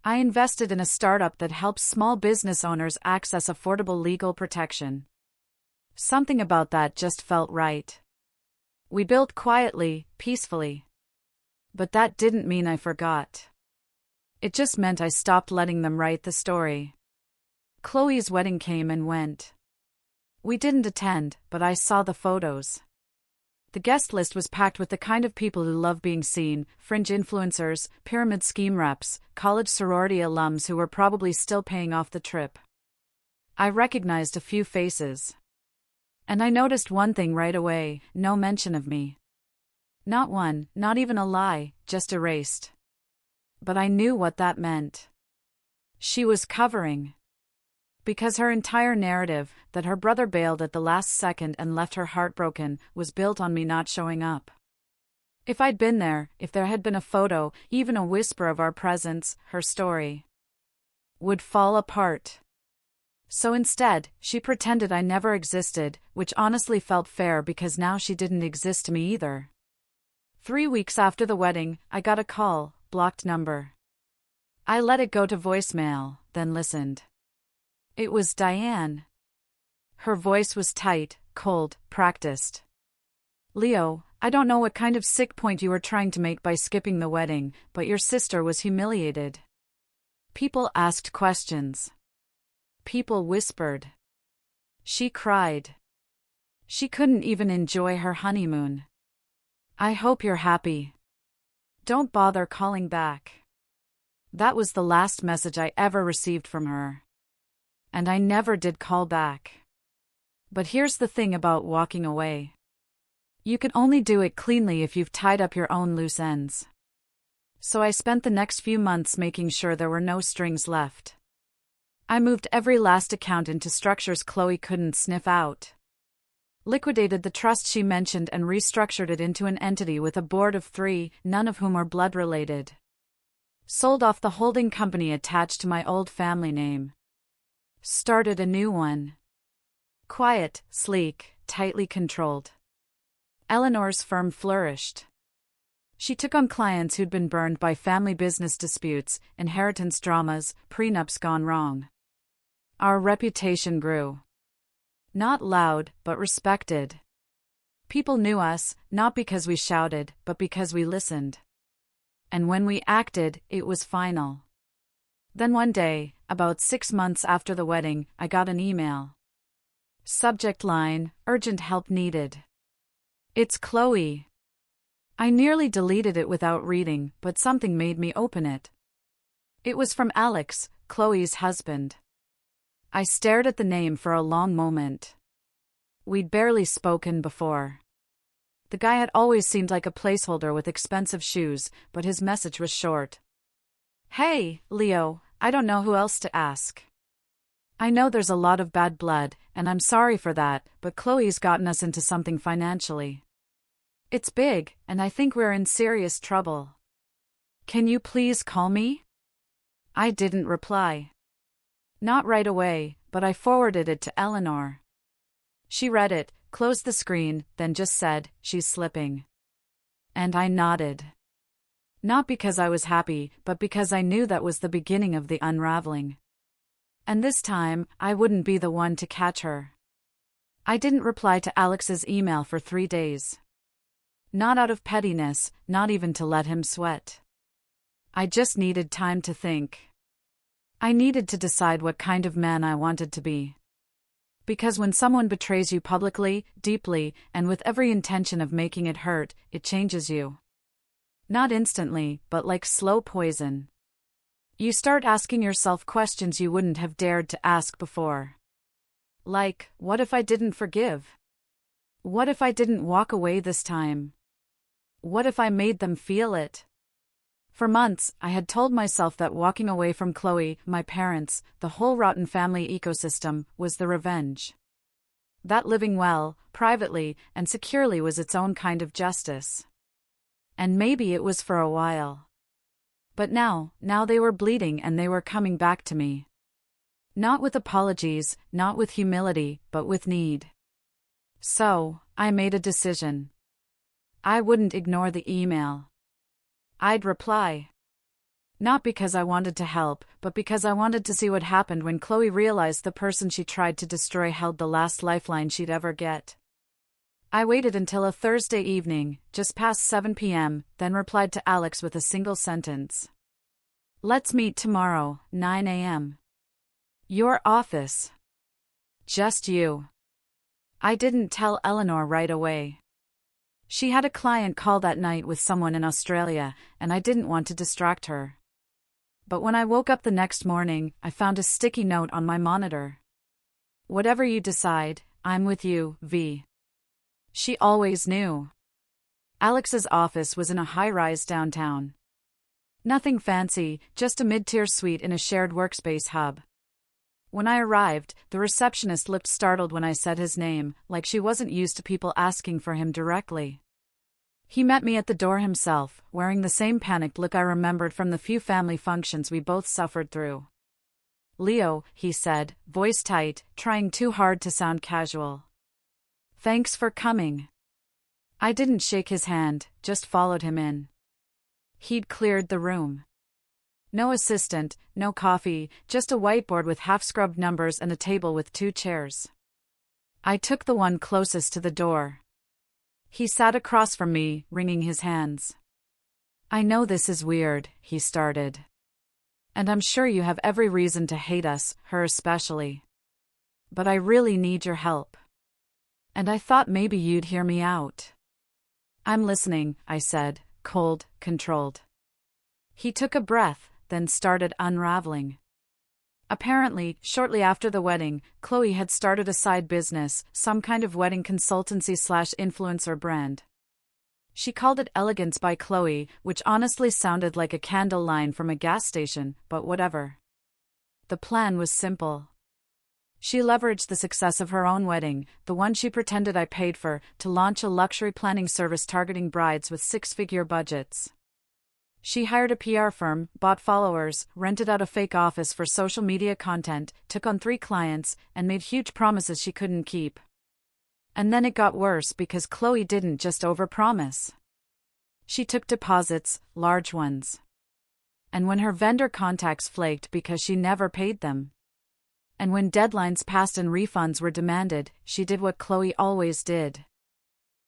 I invested in a startup that helps small business owners access affordable legal protection. Something about that just felt right. We built quietly, peacefully. But that didn't mean I forgot. It just meant I stopped letting them write the story. Chloe's wedding came and went. We didn't attend, but I saw the photos. The guest list was packed with the kind of people who love being seen, fringe influencers, pyramid scheme reps, college sorority alums who were probably still paying off the trip. I recognized a few faces. And I noticed one thing right away: no mention of me. Not one, not even a lie, just erased. But I knew what that meant. She was covering. Because her entire narrative, that her brother bailed at the last second and left her heartbroken, was built on me not showing up. If I'd been there, if there had been a photo, even a whisper of our presence, her story would fall apart. So instead, she pretended I never existed, which honestly felt fair because now she didn't exist to me either. 3 weeks after the wedding, I got a call, blocked number. I let it go to voicemail, then listened. It was Diane. Her voice was tight, cold, practiced. Leo, I don't know what kind of sick point you were trying to make by skipping the wedding, but your sister was humiliated. People asked questions. People whispered. She cried. She couldn't even enjoy her honeymoon. I hope you're happy. Don't bother calling back. That was the last message I ever received from her. And I never did call back. But here's the thing about walking away. You can only do it cleanly if you've tied up your own loose ends. So I spent the next few months making sure there were no strings left. I moved every last account into structures Chloe couldn't sniff out. Liquidated the trust she mentioned and restructured it into an entity with a board of 3, none of whom are blood-related. Sold off the holding company attached to my old family name. Started a new one. Quiet, sleek, tightly controlled. Eleanor's firm flourished. She took on clients who'd been burned by family business disputes, inheritance dramas, prenups gone wrong. Our reputation grew. Not loud, but respected. People knew us, not because we shouted, but because we listened. And when we acted, it was final. Then one day, about 6 months after the wedding, I got an email. Subject line, urgent help needed. It's Chloe. I nearly deleted it without reading, but something made me open it. It was from Alex, Chloe's husband. I stared at the name for a long moment. We'd barely spoken before. The guy had always seemed like a placeholder with expensive shoes, but his message was short. Hey, Leo, I don't know who else to ask. I know there's a lot of bad blood, and I'm sorry for that, but Chloe's gotten us into something financially. It's big, and I think we're in serious trouble. Can you please call me? I didn't reply. Not right away, but I forwarded it to Eleanor. She read it, closed the screen, then just said, "She's slipping." And I nodded. Not because I was happy, but because I knew that was the beginning of the unraveling. And this time, I wouldn't be the one to catch her. I didn't reply to Alex's email for 3 days. Not out of pettiness, not even to let him sweat. I just needed time to think. I needed to decide what kind of man I wanted to be. Because when someone betrays you publicly, deeply, and with every intention of making it hurt, it changes you. Not instantly, but like slow poison. You start asking yourself questions you wouldn't have dared to ask before. Like, what if I didn't forgive? What if I didn't walk away this time? What if I made them feel it? For months, I had told myself that walking away from Chloe, my parents, the whole rotten family ecosystem, was the revenge. That living well, privately, and securely was its own kind of justice. And maybe it was for a while. But now they were bleeding and they were coming back to me. Not with apologies, not with humility, but with need. So, I made a decision. I wouldn't ignore the email. I'd reply. Not because I wanted to help, but because I wanted to see what happened when Chloe realized the person she tried to destroy held the last lifeline she'd ever get. I waited until a Thursday evening, just past 7 p.m., then replied to Alex with a single sentence. Let's meet tomorrow, 9 a.m. Your office. Just you. I didn't tell Eleanor right away. She had a client call that night with someone in Australia, and I didn't want to distract her. But when I woke up the next morning, I found a sticky note on my monitor. Whatever you decide, I'm with you, V. She always knew. Alex's office was in a high-rise downtown. Nothing fancy, just a mid-tier suite in a shared workspace hub. When I arrived, the receptionist looked startled when I said his name, like she wasn't used to people asking for him directly. He met me at the door himself, wearing the same panicked look I remembered from the few family functions we both suffered through. Leo, he said, voice tight, trying too hard to sound casual. Thanks for coming. I didn't shake his hand, just followed him in. He'd cleared the room. No assistant, no coffee, just a whiteboard with half-scrubbed numbers and a table with 2 chairs. I took the one closest to the door. He sat across from me, wringing his hands. I know this is weird, he started. And I'm sure you have every reason to hate us, her especially. But I really need your help. And I thought maybe you'd hear me out. I'm listening, I said, cold, controlled. He took a breath, then started unraveling. Apparently, shortly after the wedding, Chloe had started a side business, some kind of wedding consultancy/influencer brand. She called it Elegance by Chloe, which honestly sounded like a candle line from a gas station, but whatever. The plan was simple. She leveraged the success of her own wedding, the one she pretended I paid for, to launch a luxury planning service targeting brides with 6-figure budgets. She hired a PR firm, bought followers, rented out a fake office for social media content, took on 3 clients, and made huge promises she couldn't keep. And then it got worse because Chloe didn't just overpromise. She took deposits, large ones. And when her vendor contacts flaked because she never paid them. And when deadlines passed and refunds were demanded, she did what Chloe always did.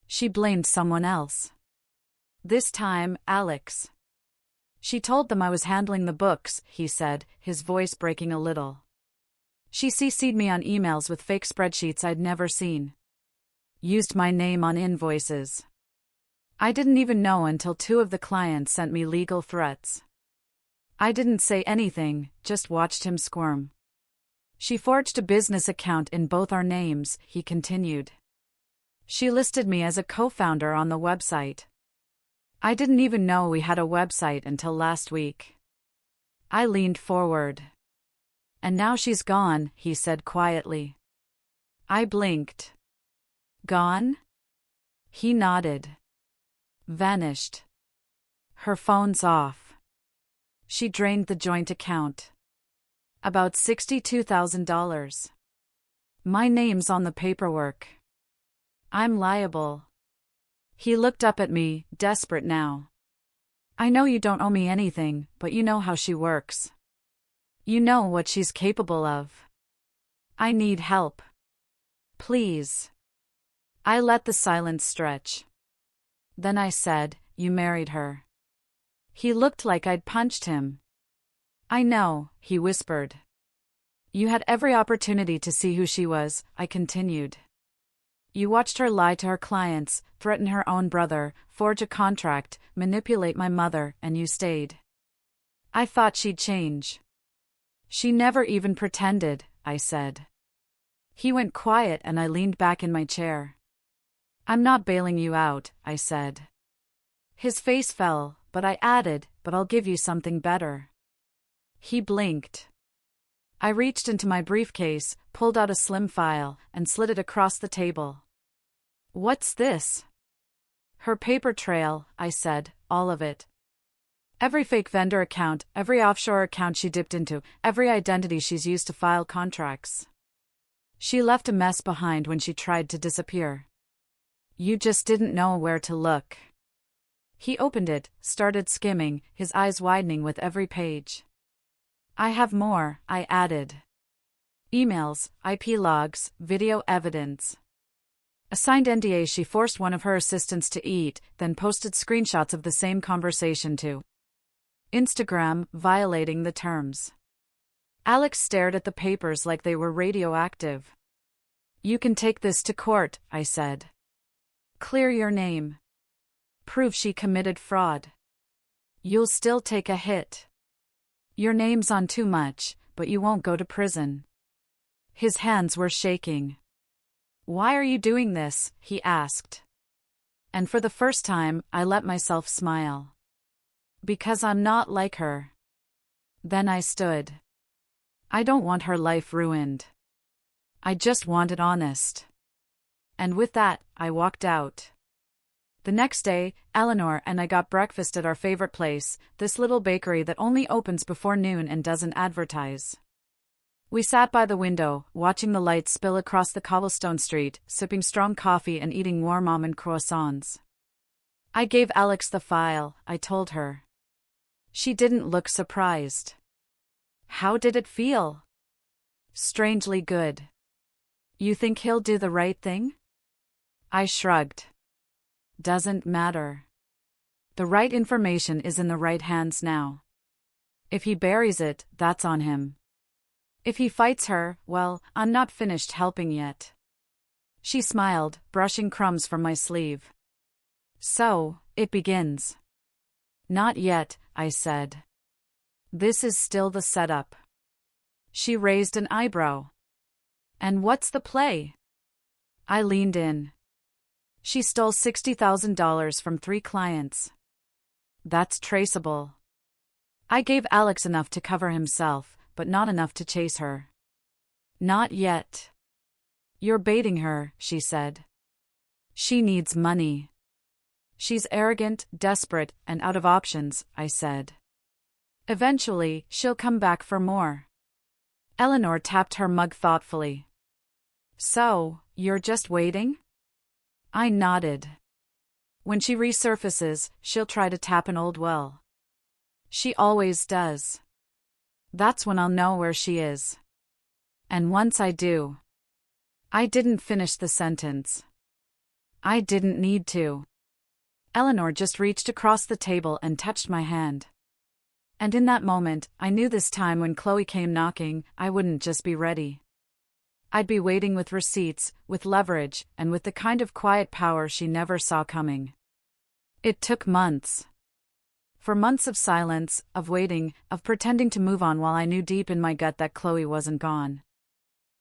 She blamed someone else. This time, Alex. She told them I was handling the books, he said, his voice breaking a little. She CC'd me on emails with fake spreadsheets I'd never seen. Used my name on invoices. I didn't even know until 2 of the clients sent me legal threats. I didn't say anything, just watched him squirm. She forged a business account in both our names, he continued. She listed me as a co-founder on the website. I didn't even know we had a website until last week. I leaned forward. And now she's gone, he said quietly. I blinked. Gone? He nodded. Vanished. Her phone's off. She drained the joint account. About $62,000. My name's on the paperwork. I'm liable. He looked up at me, desperate now. I know you don't owe me anything, but you know how she works. You know what she's capable of. I need help. Please. I let the silence stretch. Then I said, you married her. He looked like I'd punched him. I know, he whispered. You had every opportunity to see who she was, I continued. You watched her lie to her clients, threaten her own brother, forge a contract, manipulate my mother, and you stayed. I thought she'd change. She never even pretended, I said. He went quiet and I leaned back in my chair. I'm not bailing you out, I said. His face fell, but I added, but I'll give you something better. He blinked. I reached into my briefcase, pulled out a slim file, and slid it across the table. What's this? Her paper trail, I said, all of it. Every fake vendor account, every offshore account she dipped into, every identity she's used to file contracts. She left a mess behind when she tried to disappear. You just didn't know where to look. He opened it, started skimming, his eyes widening with every page. I have more, I added. Emails, IP logs, video evidence. A signed NDA she forced one of her assistants to eat, then posted screenshots of the same conversation to Instagram, violating the terms. Alex stared at the papers like they were radioactive. You can take this to court, I said. Clear your name. Prove she committed fraud. You'll still take a hit. Your name's on too much, but you won't go to prison. His hands were shaking. Why are you doing this? He asked. And for the first time, I let myself smile. Because I'm not like her. Then I stood. I don't want her life ruined. I just want it honest. And with that, I walked out. The next day, Eleanor and I got breakfast at our favorite place, this little bakery that only opens before noon and doesn't advertise. We sat by the window, watching the lights spill across the cobblestone street, sipping strong coffee and eating warm almond croissants. I gave Alex the file, I told her. She didn't look surprised. How did it feel? Strangely good. You think he'll do the right thing? I shrugged. Doesn't matter. The right information is in the right hands now. If he buries it, that's on him. If he fights her, well, I'm not finished helping yet. She smiled, brushing crumbs from my sleeve. So, it begins. Not yet, I said. This is still the setup. She raised an eyebrow. And what's the play? I leaned in. She stole $60,000 from 3 clients. That's traceable. I gave Alex enough to cover himself, but not enough to chase her. Not yet. You're baiting her, she said. She needs money. She's arrogant, desperate, and out of options, I said. Eventually, she'll come back for more. Eleanor tapped her mug thoughtfully. So, you're just waiting? I nodded. When she resurfaces, she'll try to tap an old well. She always does. That's when I'll know where she is. And once I do. I didn't finish the sentence. I didn't need to. Eleanor just reached across the table and touched my hand. And in that moment, I knew this time when Chloe came knocking, I wouldn't just be ready. I'd be waiting with receipts, with leverage, and with the kind of quiet power she never saw coming. It took months. For months of silence, of waiting, of pretending to move on while I knew deep in my gut that Chloe wasn't gone.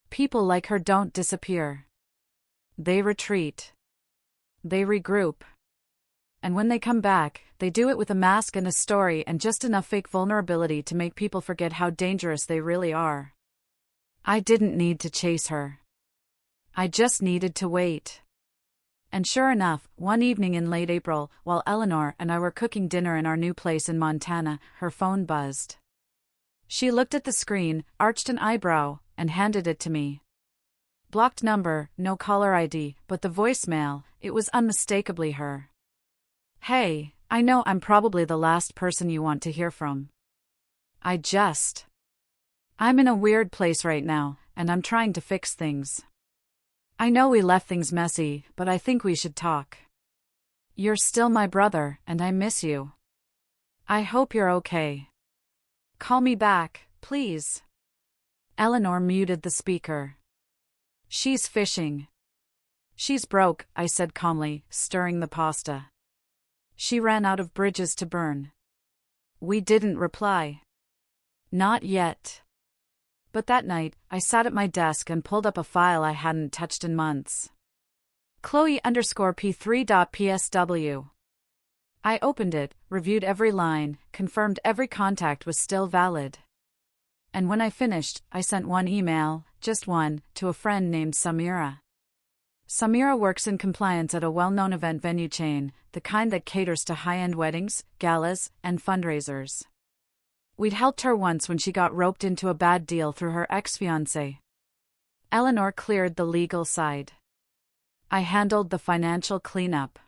People like her don't disappear. They retreat. They regroup. And when they come back, they do it with a mask and a story and just enough fake vulnerability to make people forget how dangerous they really are. I didn't need to chase her. I just needed to wait. And sure enough, one evening in late April, while Eleanor and I were cooking dinner in our new place in Montana, her phone buzzed. She looked at the screen, arched an eyebrow, and handed it to me. Blocked number, no caller ID, but the voicemail, it was unmistakably her. Hey, I know I'm probably the last person you want to hear from. I'm in a weird place right now, and I'm trying to fix things. I know we left things messy, but I think we should talk. You're still my brother, and I miss you. I hope you're okay. Call me back, please. Eleanor muted the speaker. She's fishing. She's broke, I said calmly, stirring the pasta. She ran out of bridges to burn. We didn't reply. Not yet. But that night, I sat at my desk and pulled up a file I hadn't touched in months. Chloe_P3.psw. I opened it, reviewed every line, confirmed every contact was still valid. And when I finished, I sent one email, just one, to a friend named Samira. Samira works in compliance at a well-known event venue chain, the kind that caters to high-end weddings, galas, and fundraisers. We'd helped her once when she got roped into a bad deal through her ex-fiancé. Eleanor cleared the legal side. I handled the financial cleanup.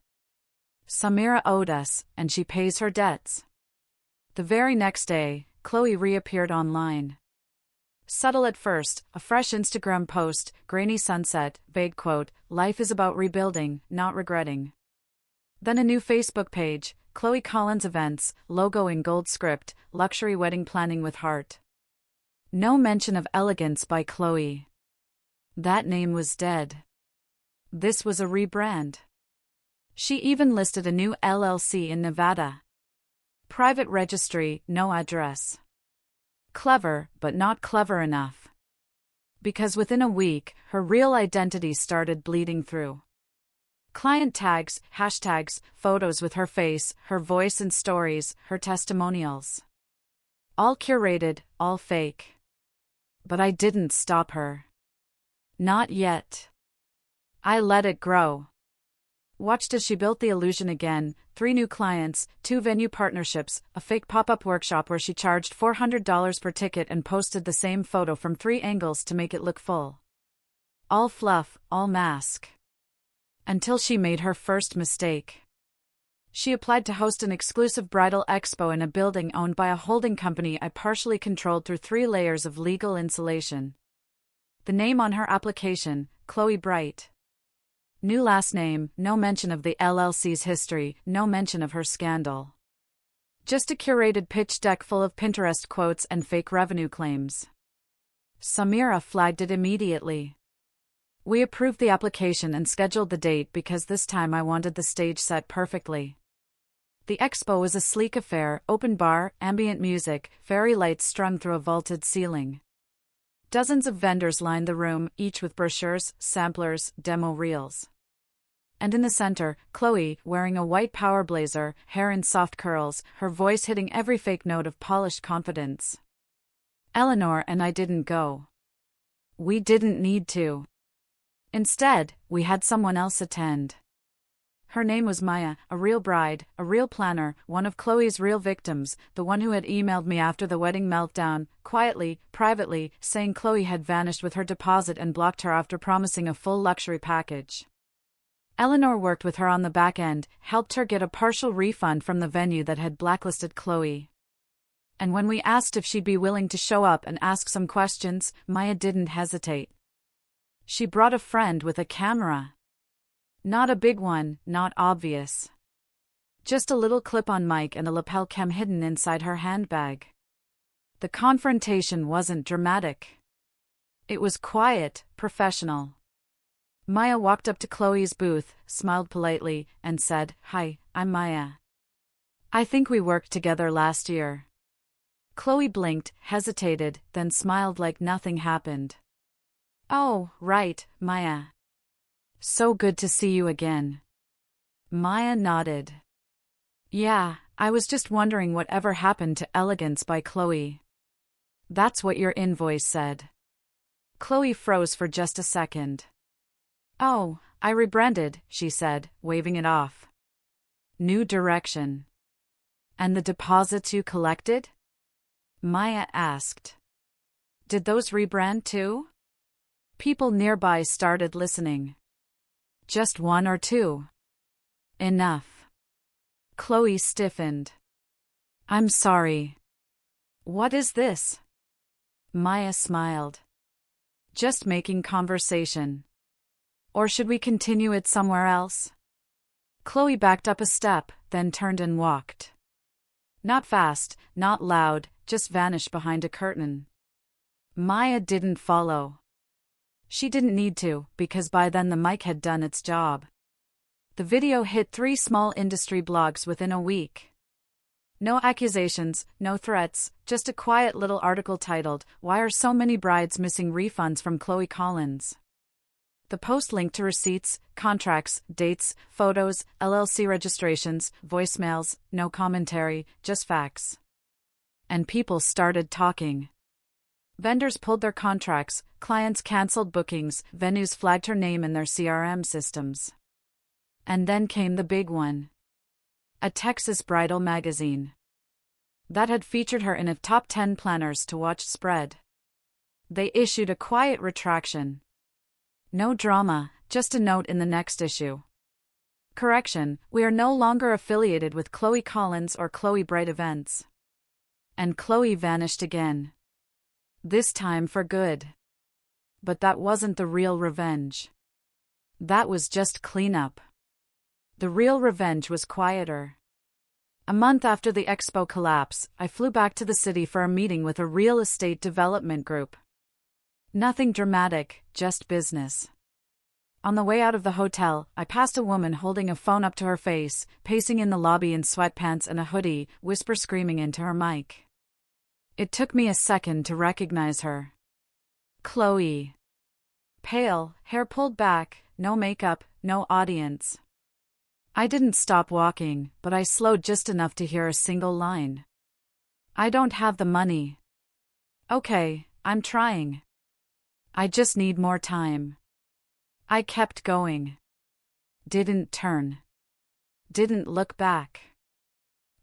Samira owed us, and she pays her debts. The very next day, Chloe reappeared online. Subtle at first, a fresh Instagram post, grainy sunset, vague quote, life is about rebuilding, not regretting. Then a new Facebook page, Chloe Collins Events, logo in gold script, luxury wedding planning with heart. No mention of elegance by Chloe. That name was dead. This was a rebrand. She even listed a new LLC in Nevada. Private registry, no address. Clever, but not clever enough. Because within a week, her real identity started bleeding through. Client tags, hashtags, photos with her face, her voice and stories, her testimonials. All curated, all fake. But I didn't stop her. Not yet. I let it grow. Watched as she built the illusion again: 3 new clients, 2 venue partnerships, a fake pop-up workshop where she charged $400 per ticket and posted the same photo from 3 angles to make it look full. All fluff, all mask. Until she made her first mistake. She applied to host an exclusive bridal expo in a building owned by a holding company I partially controlled through 3 layers of legal insulation. The name on her application: Chloe Bright. New last name, no mention of the LLC's history, no mention of her scandal. Just a curated pitch deck full of Pinterest quotes and fake revenue claims. Samira flagged it immediately. We approved the application and scheduled the date because this time I wanted the stage set perfectly. The expo was a sleek affair: open bar, ambient music, fairy lights strung through a vaulted ceiling. Dozens of vendors lined the room, each with brochures, samplers, demo reels. And in the center, Chloe, wearing a white power blazer, hair in soft curls, her voice hitting every fake note of polished confidence. Eleanor and I didn't go. We didn't need to. Instead, we had someone else attend. Her name was Maya, a real bride, a real planner, one of Chloe's real victims, the one who had emailed me after the wedding meltdown, quietly, privately, saying Chloe had vanished with her deposit and blocked her after promising a full luxury package. Eleanor worked with her on the back end, helped her get a partial refund from the venue that had blacklisted Chloe. And when we asked if she'd be willing to show up and ask some questions, Maya didn't hesitate. She brought a friend with a camera. Not a big one, not obvious. Just a little clip-on mic and a lapel cam hidden inside her handbag. The confrontation wasn't dramatic. It was quiet, professional. Maya walked up to Chloe's booth, smiled politely, and said, "Hi, I'm Maya. I think we worked together last year." Chloe blinked, hesitated, then smiled like nothing happened. "Oh, right, Maya. So good to see you again." Maya nodded. "Yeah, I was just wondering whatever happened to Elegance by Chloe. That's what your invoice said." Chloe froze for just a second. "Oh, I rebranded," she said, waving it off. "New direction." "And the deposits you collected?" Maya asked. "Did those rebrand too?" People nearby started listening. "Just 1 or 2? Enough." Chloe stiffened. "I'm sorry." "What is this?" Maya smiled. "Just making conversation. Or should we continue it somewhere else?" Chloe backed up a step, then turned and walked. Not fast, not loud, just vanished behind a curtain. Maya didn't follow. She didn't need to, because by then the mic had done its job. The video hit 3 small industry blogs within a week. No accusations, no threats, just a quiet little article titled, "Why Are So Many Brides Missing Refunds from Chloe Collins?" The post linked to receipts, contracts, dates, photos, LLC registrations, voicemails, no commentary, just facts. And people started talking. Vendors pulled their contracts, clients canceled bookings, venues flagged her name in their CRM systems. And then came the big one. A Texas bridal magazine. That had featured her in a top 10 planners to watch spread. They issued a quiet retraction. No drama, just a note in the next issue. Correction, we are no longer affiliated with Chloe Collins or Chloe Bright events. And Chloe vanished again. This time for good. But that wasn't the real revenge. That was just cleanup. The real revenge was quieter. A month after the expo collapse, I flew back to the city for a meeting with a real estate development group. Nothing dramatic, just business. On the way out of the hotel, I passed a woman holding a phone up to her face, pacing in the lobby in sweatpants and a hoodie, whisper screaming into her mic. It took me a second to recognize her. Chloe. Pale, hair pulled back, no makeup, no audience. I didn't stop walking, but I slowed just enough to hear a single line. "I don't have the money." "Okay, I'm trying. I just need more time." I kept going. Didn't turn. Didn't look back.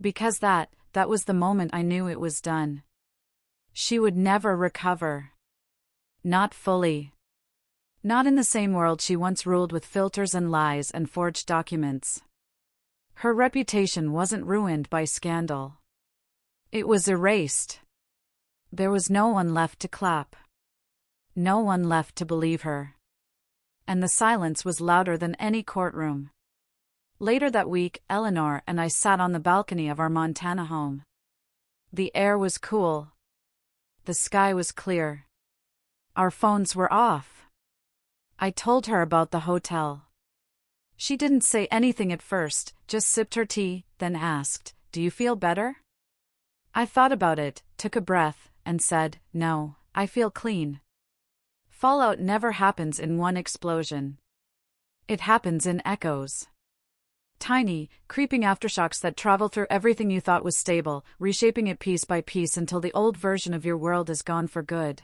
Because that was the moment I knew it was done. She would never recover. Not fully. Not in the same world she once ruled with filters and lies and forged documents. Her reputation wasn't ruined by scandal. It was erased. There was no one left to clap. No one left to believe her. And the silence was louder than any courtroom. Later that week, Eleanor and I sat on the balcony of our Montana home. The air was cool. The sky was clear. Our phones were off. I told her about the hotel. She didn't say anything at first, just sipped her tea, then asked, "Do you feel better?" I thought about it, took a breath, and said, "No, I feel clean." Fallout never happens in one explosion. It happens in echoes. Tiny, creeping aftershocks that travel through everything you thought was stable, reshaping it piece by piece until the old version of your world is gone for good.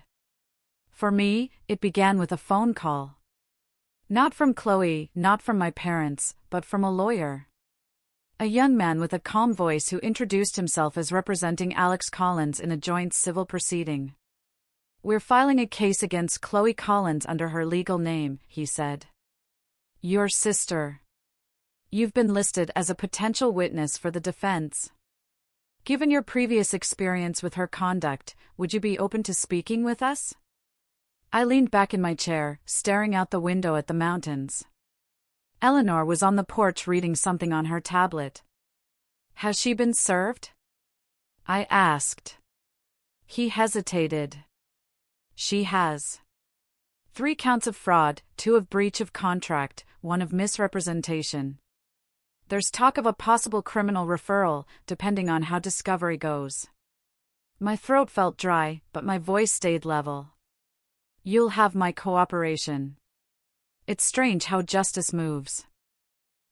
For me, it began with a phone call. Not from Chloe, not from my parents, but from a lawyer. A young man with a calm voice who introduced himself as representing Alex Collins in a joint civil proceeding. "We're filing a case against Chloe Collins under her legal name," he said. "Your sister. You've been listed as a potential witness for the defense. Given your previous experience with her conduct, would you be open to speaking with us?" I leaned back in my chair, staring out the window at the mountains. Eleanor was on the porch reading something on her tablet. "Has she been served?" I asked. He hesitated. "She has. 3 counts of fraud, 2 of breach of contract, 1 of misrepresentation. There's talk of a possible criminal referral, depending on how discovery goes." My throat felt dry, but my voice stayed level. "You'll have my cooperation." It's strange how justice moves.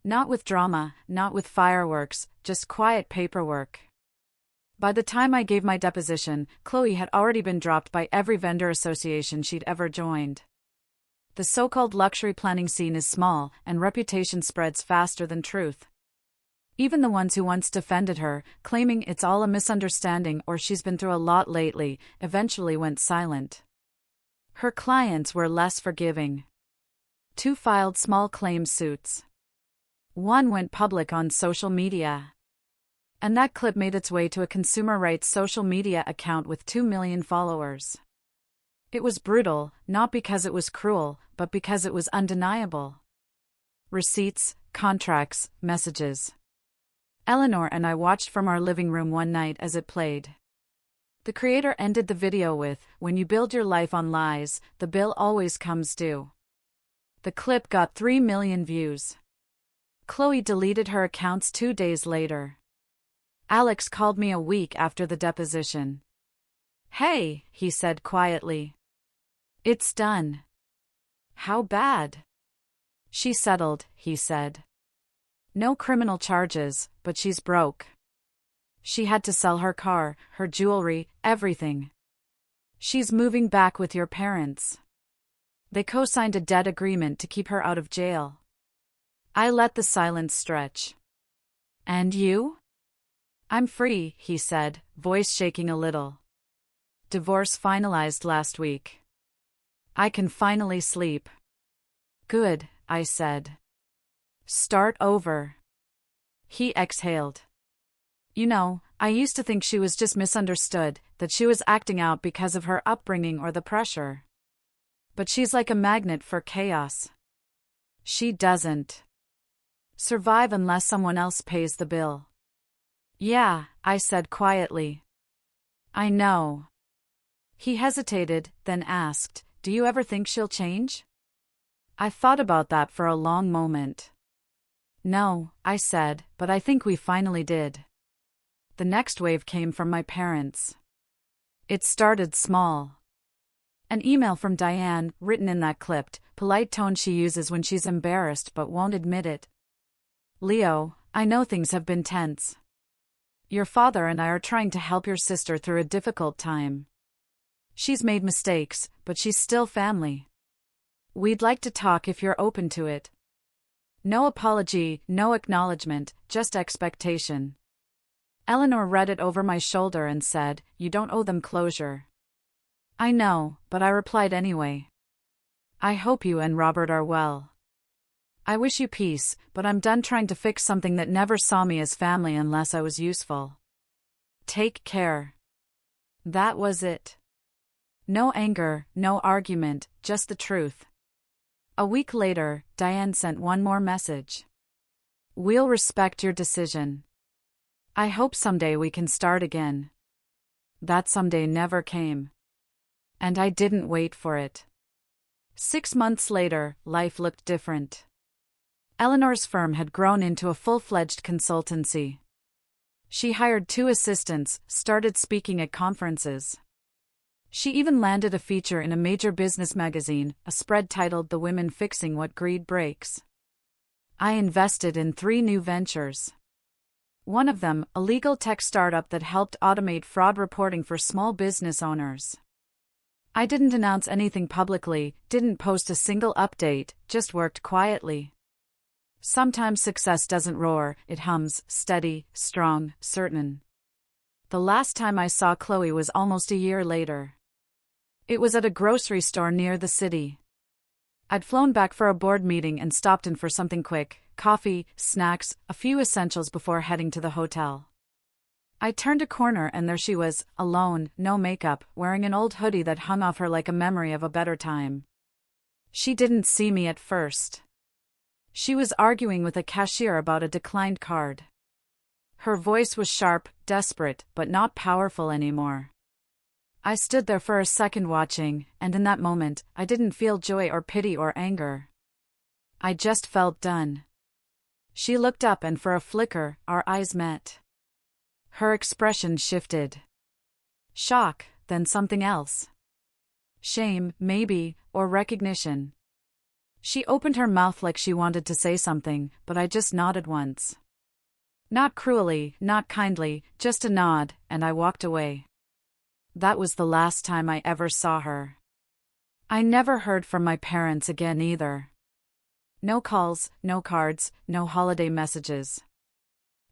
Not with drama, not with fireworks, just quiet paperwork. By the time I gave my deposition, Chloe had already been dropped by every vendor association she'd ever joined. The so-called luxury planning scene is small, and reputation spreads faster than truth. Even the ones who once defended her, claiming it's all a misunderstanding or she's been through a lot lately, eventually went silent. Her clients were less forgiving. 2 filed small claims suits. 1 went public on social media. And that clip made its way to a consumer rights social media account with 2 million followers. It was brutal, not because it was cruel, but because it was undeniable. Receipts, contracts, messages. Eleanor and I watched from our living room one night as it played. The creator ended the video with, "When you build your life on lies, the bill always comes due." The clip got 3 million views. Chloe deleted her accounts 2 days later. Alex called me a week after the deposition. "Hey," he said quietly. "It's done." "How bad?" "She settled," he said. "No criminal charges, but she's broke. She had to sell her car, her jewelry, everything. She's moving back with your parents. They co-signed a debt agreement to keep her out of jail." I let the silence stretch. "And you?" "I'm free," he said, voice shaking a little. "Divorce finalized last week. I can finally sleep." "Good," I said. "Start over." He exhaled. "You know, I used to think she was just misunderstood, that she was acting out because of her upbringing or the pressure. But she's like a magnet for chaos. She doesn't survive unless someone else pays the bill." "Yeah," I said quietly. "I know." He hesitated, then asked, "Do you ever think she'll change?" I thought about that for a long moment. "No," I said, "but I think we finally did." The next wave came from my parents. It started small. An email from Diane, written in that clipped, polite tone she uses when she's embarrassed but won't admit it. "Leo, I know things have been tense. Your father and I are trying to help your sister through a difficult time. She's made mistakes, but she's still family. We'd like to talk if you're open to it." No apology, no acknowledgement, just expectation. Eleanor read it over my shoulder and said, "You don't owe them closure." I know, but I replied anyway. "I hope you and Robert are well. I wish you peace, but I'm done trying to fix something that never saw me as family unless I was useful. Take care." That was it. No anger, no argument, just the truth. A week later, Diane sent one more message. "We'll respect your decision. I hope someday we can start again." That someday never came. And I didn't wait for it. 6 months later, life looked different. Eleanor's firm had grown into a full-fledged consultancy. She hired 2 assistants, started speaking at conferences. She even landed a feature in a major business magazine, a spread titled "The Women Fixing What Greed Breaks." I invested in 3 new ventures. One of them, a legal tech startup that helped automate fraud reporting for small business owners. I didn't announce anything publicly, didn't post a single update, just worked quietly. Sometimes success doesn't roar, it hums, steady, strong, certain. The last time I saw Chloe was almost a year later. It was at a grocery store near the city. I'd flown back for a board meeting and stopped in for something quick, coffee, snacks, a few essentials before heading to the hotel. I turned a corner and there she was, alone, no makeup, wearing an old hoodie that hung off her like a memory of a better time. She didn't see me at first. She was arguing with a cashier about a declined card. Her voice was sharp, desperate, but not powerful anymore. I stood there for a second watching, and in that moment, I didn't feel joy or pity or anger. I just felt done. She looked up and for a flicker, our eyes met. Her expression shifted. Shock, then something else. Shame, maybe, or recognition. She opened her mouth like she wanted to say something, but I just nodded once. Not cruelly, not kindly, just a nod, and I walked away. That was the last time I ever saw her. I never heard from my parents again either. No calls, no cards, no holiday messages.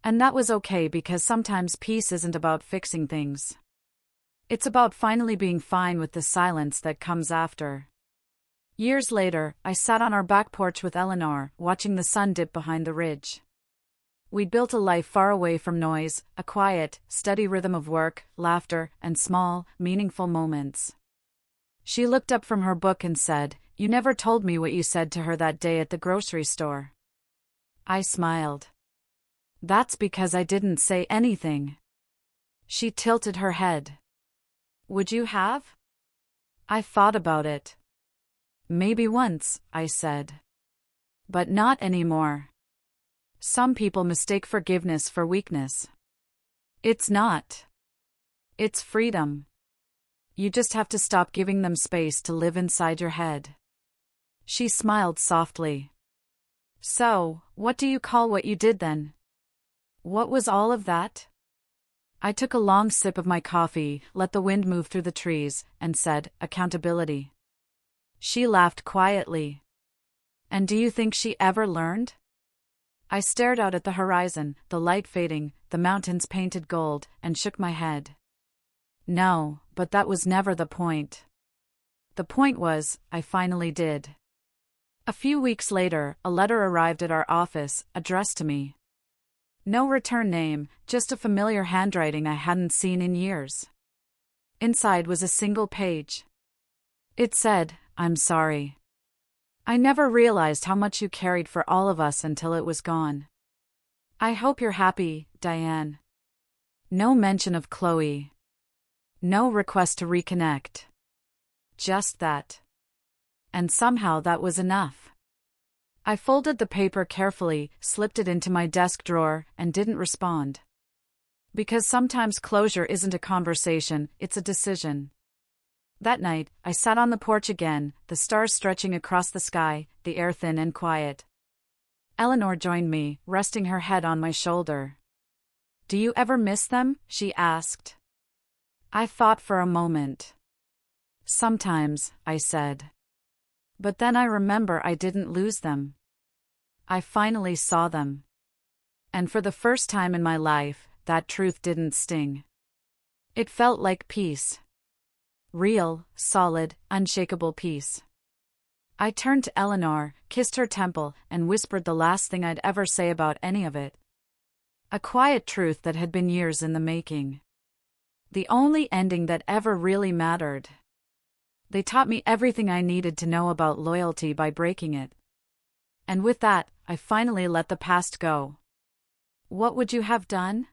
And that was okay because sometimes peace isn't about fixing things. It's about finally being fine with the silence that comes after. Years later, I sat on our back porch with Eleanor, watching the sun dip behind the ridge. We'd built a life far away from noise, a quiet, steady rhythm of work, laughter, and small, meaningful moments. She looked up from her book and said, "You never told me what you said to her that day at the grocery store." I smiled. "That's because I didn't say anything." She tilted her head. "Would you have?" I thought about it. "Maybe once," I said. "But not anymore." Some people mistake forgiveness for weakness. It's not. It's freedom. You just have to stop giving them space to live inside your head. She smiled softly. "So, what do you call what you did then? What was all of that?" I took a long sip of my coffee, let the wind move through the trees, and said, "Accountability." She laughed quietly. "And do you think she ever learned?" I stared out at the horizon, the light fading, the mountains painted gold, and shook my head. No, but that was never the point. The point was, I finally did. A few weeks later, a letter arrived at our office, addressed to me. No return name, just a familiar handwriting I hadn't seen in years. Inside was a single page. It said, "I'm sorry. I never realized how much you carried for all of us until it was gone. I hope you're happy, Diane." No mention of Chloe. No request to reconnect. Just that. And somehow that was enough. I folded the paper carefully, slipped it into my desk drawer, and didn't respond. Because sometimes closure isn't a conversation, it's a decision. That night, I sat on the porch again, the stars stretching across the sky, the air thin and quiet. Eleanor joined me, resting her head on my shoulder. "Do you ever miss them?" she asked. I thought for a moment. "Sometimes," I said. But then I remember I didn't lose them. I finally saw them. And for the first time in my life, that truth didn't sting. It felt like peace. Real, solid, unshakable peace. I turned to Eleanor, kissed her temple, and whispered the last thing I'd ever say about any of it. A quiet truth that had been years in the making. The only ending that ever really mattered. They taught me everything I needed to know about loyalty by breaking it. And with that, I finally let the past go. What would you have done?